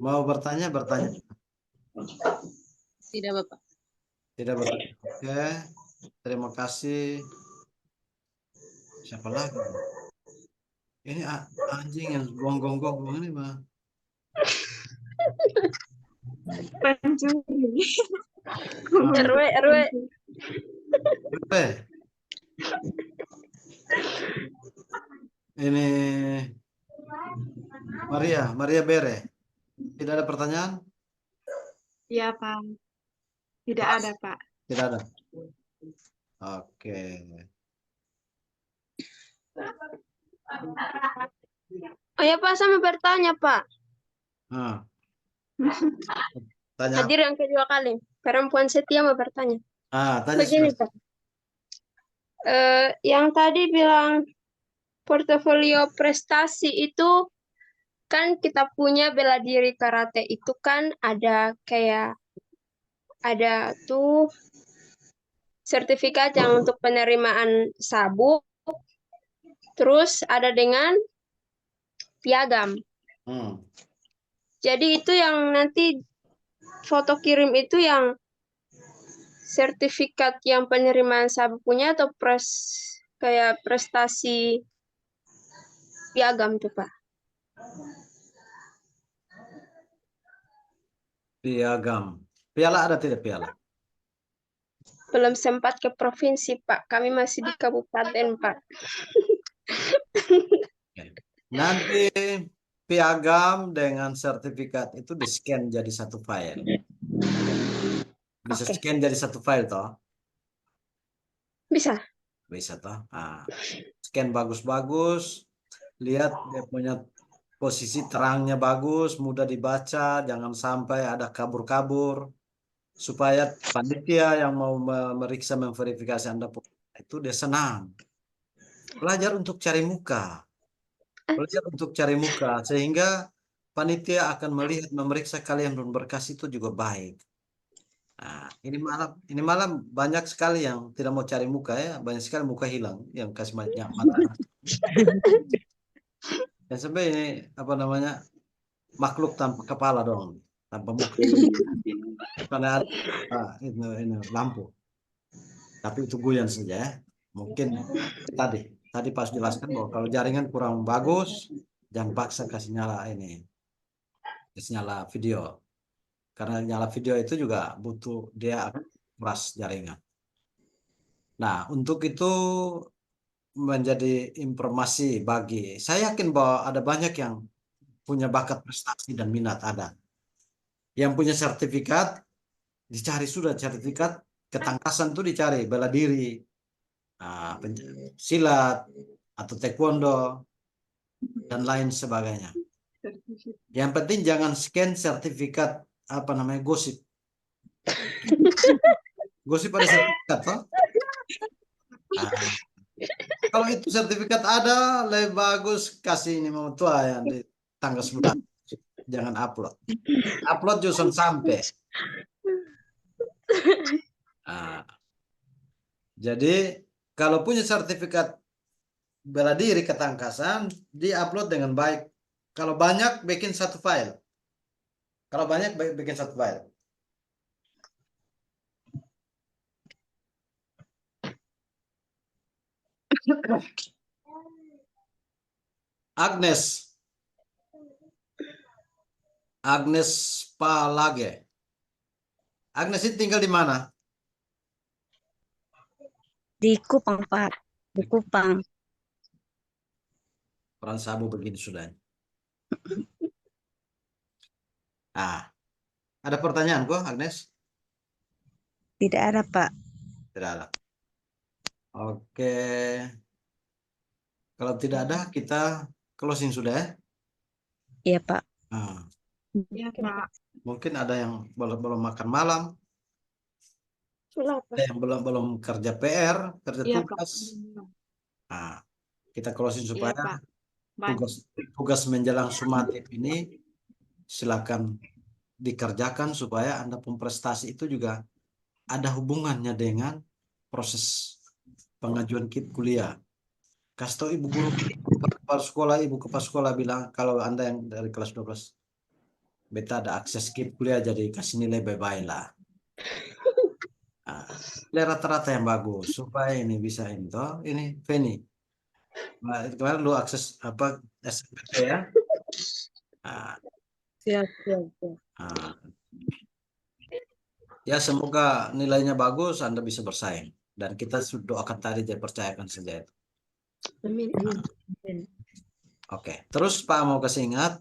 mau bertanya? Tidak, Bapak. Tidak bertanya. Oke, terima kasih. Siapa lagi? Ini anjing yang gonggong ini mah. RW. Ini Maria Bere. Tidak ada pertanyaan? Iya, Pak. Tidak ada, Pak. Tidak ada. Oke. Oh ya Pak, saya mau bertanya Pak. Tanya. Hadir yang kedua kali. Perempuan setia mau bertanya. Tanya Begini, sudah. Pak. Yang tadi bilang portofolio prestasi itu kan kita punya bela diri karate itu kan ada kayak ada tuh sertifikat yang untuk penerimaan sabuk, terus ada dengan piagam. Jadi itu yang nanti foto kirim itu yang sertifikat yang penerimaan sabuk punya atau kayak prestasi piagam tuh, Pak. Piagam. Piala ada tidak piala? Belum sempat ke provinsi, Pak. Kami masih di kabupaten, Pak. Nanti piagam dengan sertifikat itu di-scan jadi satu file. Bisa Oke. scan jadi satu file toh? Bisa. Bisa toh? Scan bagus-bagus, lihat dia punya posisi terangnya bagus, mudah dibaca, jangan sampai ada kabur-kabur, supaya panitia yang mau memeriksa, memverifikasi Anda itu dia senang. Belajar untuk cari muka. Belajar untuk cari muka, sehingga panitia akan melihat, memeriksa kalian berkas itu juga baik. Nah, ini malam banyak sekali yang tidak mau cari muka ya, banyak sekali muka hilang yang kasih banyak mata. Dan sampai ini apa namanya, makhluk tanpa kepala dong, tanpa muka. Karena ada ini lampu, tapi itu guyon saja ya. Mungkin tadi pas jelaskan bahwa kalau jaringan kurang bagus, jangan paksa kasih nyala video. Karena nyala video itu juga butuh dia keras jaringan. Nah, untuk itu menjadi informasi bagi saya, yakin bahwa ada banyak yang punya bakat prestasi dan minat ada. Yang punya sertifikat dicari, sudah sertifikat ketangkasan itu dicari, bela diri, silat atau taekwondo dan lain sebagainya. Yang penting jangan scan sertifikat gosip. Gosip ada sertifikat toh? Kalau itu sertifikat ada, lebih bagus kasih ini mau tua yang di tanggal 11. Jangan upload. Upload justru sampai. Jadi kalau punya sertifikat bela diri ketangkasan, di-upload dengan baik. Kalau banyak, bikin satu file. Kalau banyak, bikin satu file. Agnes Palage. Agnes itu tinggal di mana? Di Kupang, Pak. Di Kupang. Orang Sabu begini sudah. Ada pertanyaan kok, Agnes? Tidak ada, Pak. Tidak ada. Oke. Kalau tidak ada, kita closing sudah ya? Iya, Pak. Iya, Pak. Mungkin ada yang belum makan malam. Ada yang belum kerja PR, kerja tugas. Kita closing supaya tugas menjelang sumatif ini silakan dikerjakan supaya Anda pun prestasi itu juga ada hubungannya dengan proses pengajuan KIP kuliah. Kasih tahu ibu guru, ibu kepala sekolah bilang kalau Anda yang dari kelas 12 beta ada akses KIP kuliah, jadi kasih nilai bye-bye lah. Nilai rata-rata yang bagus supaya ini bisa ini Feni. Kemarin lu akses SMPT ya? Siap. Ya semoga nilainya bagus, Anda bisa bersaing, dan kita doakan tadi, jadi percayakan saja itu. Amin. Oke. Terus Pak mau kasih ingat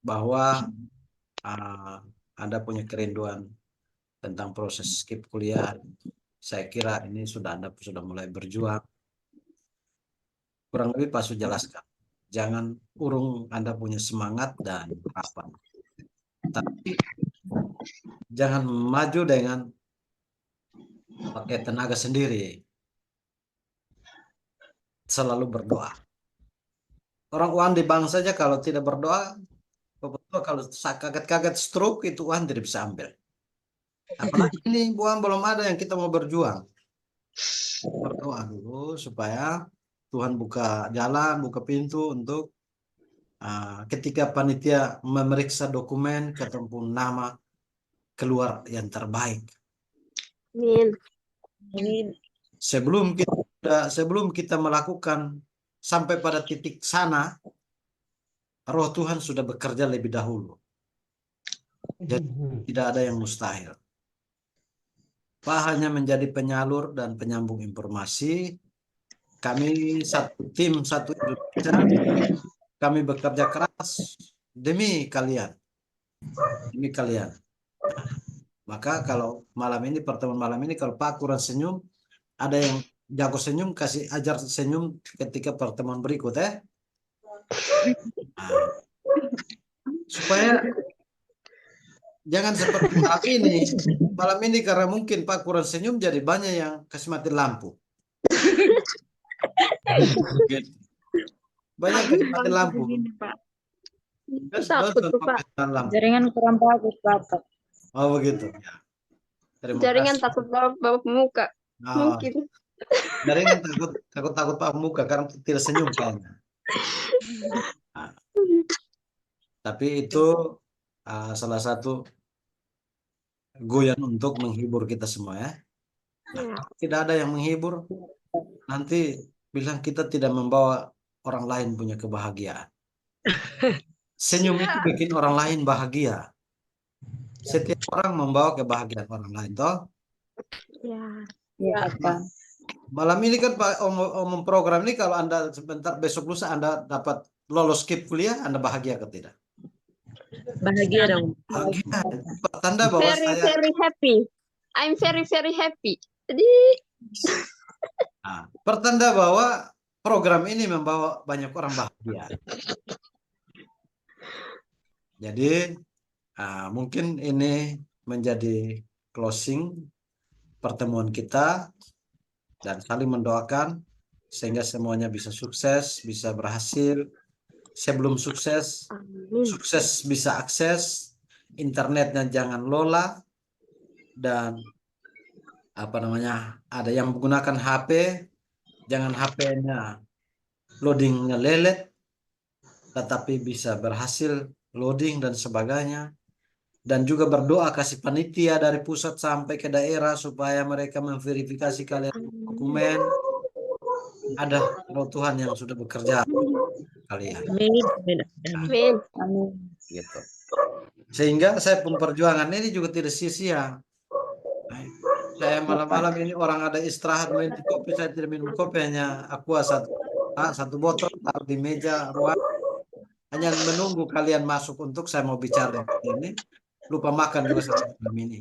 bahwa Anda punya kerinduan tentang proses skip kuliah. Saya kira ini Anda sudah mulai berjuang. Kurang lebih Pak sudah jelaskan. Jangan urung Anda punya semangat dan harapan. Tapi jangan maju dengan pakai tenaga sendiri, selalu berdoa. Orang uang di bank saja kalau tidak berdoa, kalau kaget-kaget stroke itu uang tidak bisa ambil. Apalagi ini uang belum ada yang kita mau berjuang. Berdoa dulu supaya Tuhan buka jalan, buka pintu untuk ketika panitia memeriksa dokumen ketemu nama keluar yang terbaik. Amin. Sebelum kita melakukan sampai pada titik sana, Roh Tuhan sudah bekerja lebih dahulu. Jadi tidak ada yang mustahil. Pak hanya menjadi penyalur dan penyambung informasi. Kami satu tim, satu Indonesia. Kami bekerja keras demi kalian. Demi kalian. Maka kalau pertemuan malam ini, kalau Pak kurang senyum, ada yang jago senyum, kasih ajar senyum ketika pertemuan berikut supaya jangan seperti malam ini. Malam ini karena mungkin Pak kurang senyum, jadi banyak yang kasih mati lampu. Banyak kasih mati lampu. Takut tuh, Pak. Jaringan kurang bagus, Bapak. Oh begitu. Ya. Terima Jaringan kasih. takut bawa muka. Mungkin. Jaringan takut Pak muka karena tidak senyum kayaknya. Tapi itu salah satu goyan untuk menghibur kita semua ya. Kalau tidak ada yang menghibur, nanti bilang kita tidak membawa orang lain punya kebahagiaan. Senyum itu bikin orang lain bahagia. Setiap orang membawa kebahagiaan orang lain, toh? Ya, Pak. Malam ini kan Pak Om program ini, kalau Anda sebentar besok lusa Anda dapat lolos skip kuliah, Anda bahagia atau tidak? Bahagia dong. Bahagia. Tanda bahwa Very happy. I'm very happy. Jadi pertanda bahwa program ini membawa banyak orang bahagia. Jadi mungkin ini menjadi closing pertemuan kita dan saling mendoakan sehingga semuanya bisa sukses, bisa berhasil. Sebelum sukses bisa akses, internetnya jangan lola, dan ada yang menggunakan HP, jangan HP-nya loadingnya lelet, tetapi bisa berhasil loading dan sebagainya. Dan juga berdoa kasih panitia dari pusat sampai ke daerah supaya mereka memverifikasi kalian dokumen. Ada Roh Tuhan yang sudah bekerja kalian. Amin. Gitu. Sehingga saya pun perjuangan ini juga tidak sia-sia. Saya malam-malam ini orang ada istirahat minum kopi, saya tidak minum kopi, hanya aqua satu botol taruh di meja ruang, hanya menunggu kalian masuk untuk saya mau bicara ini. Lupa makan juga satu malam ini.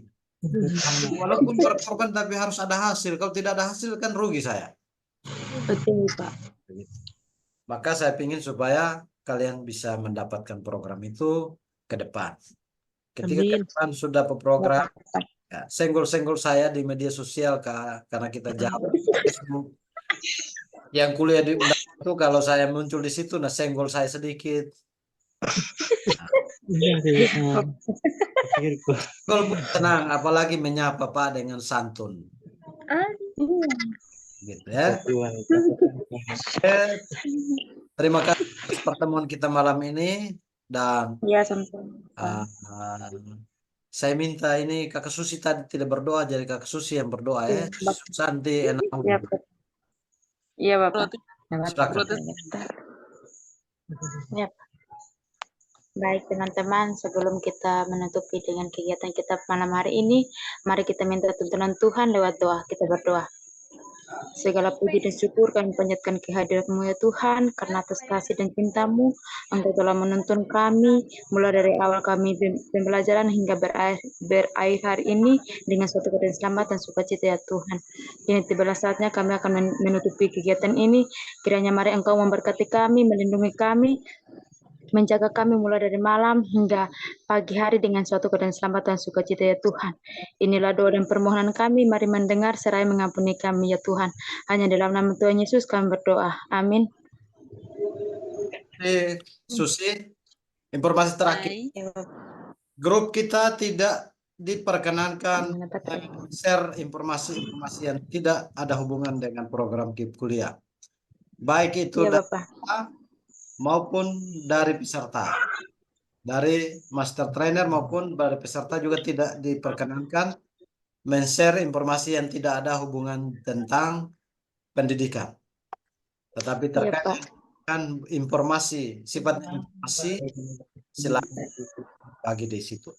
Walaupun berkorban tapi harus ada hasil. Kalau tidak ada hasil kan rugi saya. Betul, Pak. Maka saya ingin supaya kalian bisa mendapatkan program itu ke depan. Ketika ke depan sudah program, senggol-senggol saya di media sosial karena kita jauh. Yang kuliah di itu kalau saya muncul di situ, senggol saya sedikit. Kalau tenang, apalagi menyapa Pak dengan santun. Gitu ya. Terima kasih atas pertemuan kita malam ini, dan saya minta ini Kakak Susi tadi tidak berdoa, jadi Kakak Susi yang berdoa ya. Santi enak. Iya, Bapak. Ya. Baik teman-teman, sebelum kita menutupi dengan kegiatan kita malam hari ini, mari kita minta tuntunan Tuhan lewat doa. Kita berdoa. Segala puji dan syukur kami panjatkan kehadirat-Mu ya Tuhan, karena atas kasih dan cinta-Mu, Engkau telah menuntun kami, mulai dari awal kami pembelajaran hingga berakhir hari ini, dengan suatu keadaan selamat dan sukacita ya Tuhan. Kini tibalah saatnya kami akan menutupi kegiatan ini, kiranya mari Engkau memberkati kami, melindungi kami, menjaga kami mulai dari malam hingga pagi hari dengan suatu keadaan selamat dan sukacita ya Tuhan. Inilah doa dan permohonan kami, mari mendengar seraya mengampuni kami ya Tuhan. Hanya dalam nama Tuhan Yesus kami berdoa. Amin. Susi, informasi terakhir. Grup kita tidak diperkenankan share informasi-informasi yang tidak ada hubungan dengan program KIP kuliah. Baik itu Ya, dari Bapak. kita maupun dari peserta. Dari master trainer maupun dari peserta juga tidak diperkenankan men-share informasi yang tidak ada hubungan tentang pendidikan. Tetapi terkait dengan informasi, sifat informasi, silakan bagi di situ.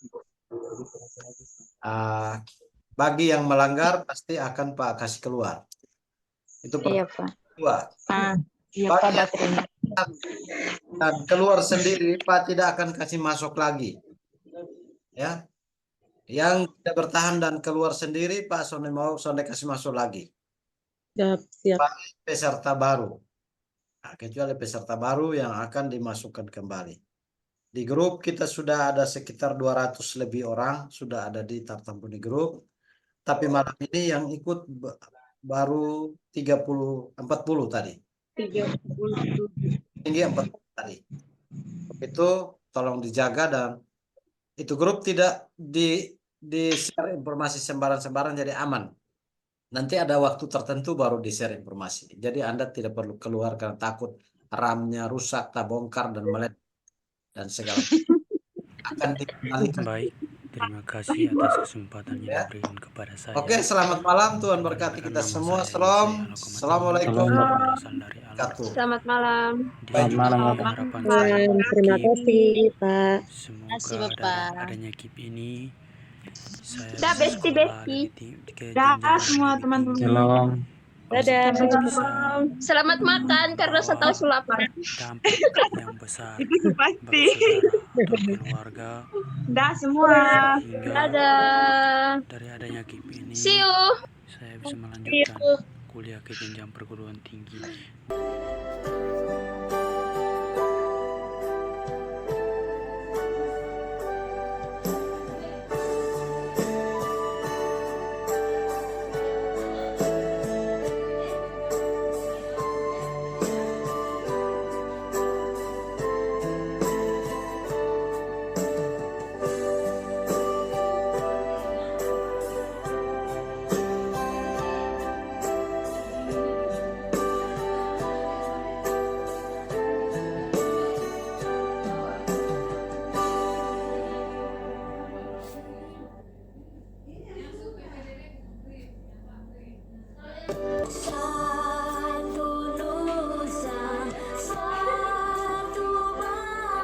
Bagi yang melanggar pasti akan Pak kasih keluar. Itu Iya, Pak. kedua. Iya, Bagi Pak. yang dan keluar sendiri Pak tidak akan kasih masuk lagi. Ya. Yang tidak bertahan dan keluar sendiri Pak Sonde kasih masuk lagi. Siap. Pak peserta baru. Nah, kecuali peserta baru yang akan dimasukkan kembali. Di grup kita sudah ada sekitar 200 lebih orang sudah ada di Tartampuni grup. Tapi malam ini yang ikut baru 40 tadi. 40 tadi. Itu tolong dijaga dan itu grup tidak di share informasi sembarang-sembarang jadi aman. Nanti ada waktu tertentu baru di share informasi. Jadi Anda tidak perlu keluar karena takut RAM-nya rusak, terbongkar dan meledak dan segala akan dikembalikan. Baik, terima kasih atas kesempatan yang diberikan kepada saya. Oke, selamat malam, Tuhan berkati kita semua. Shalom. Assalamualaikum. Selamat malam. Selamat malam, Bapak. Terima kasih, Pak. Semoga dengan adanya KIP ini saya Dah, besti. Dah semua teman-teman. Shalom. Dadah. Selamat makan karena saya tahu sulapan. Dampak yang besar Itu pasti. bagi keluarga. Dah semua. Dadah. Dari adanya KIP ini, See you. saya bisa melanjutkan kuliah ke jenjang perguruan tinggi.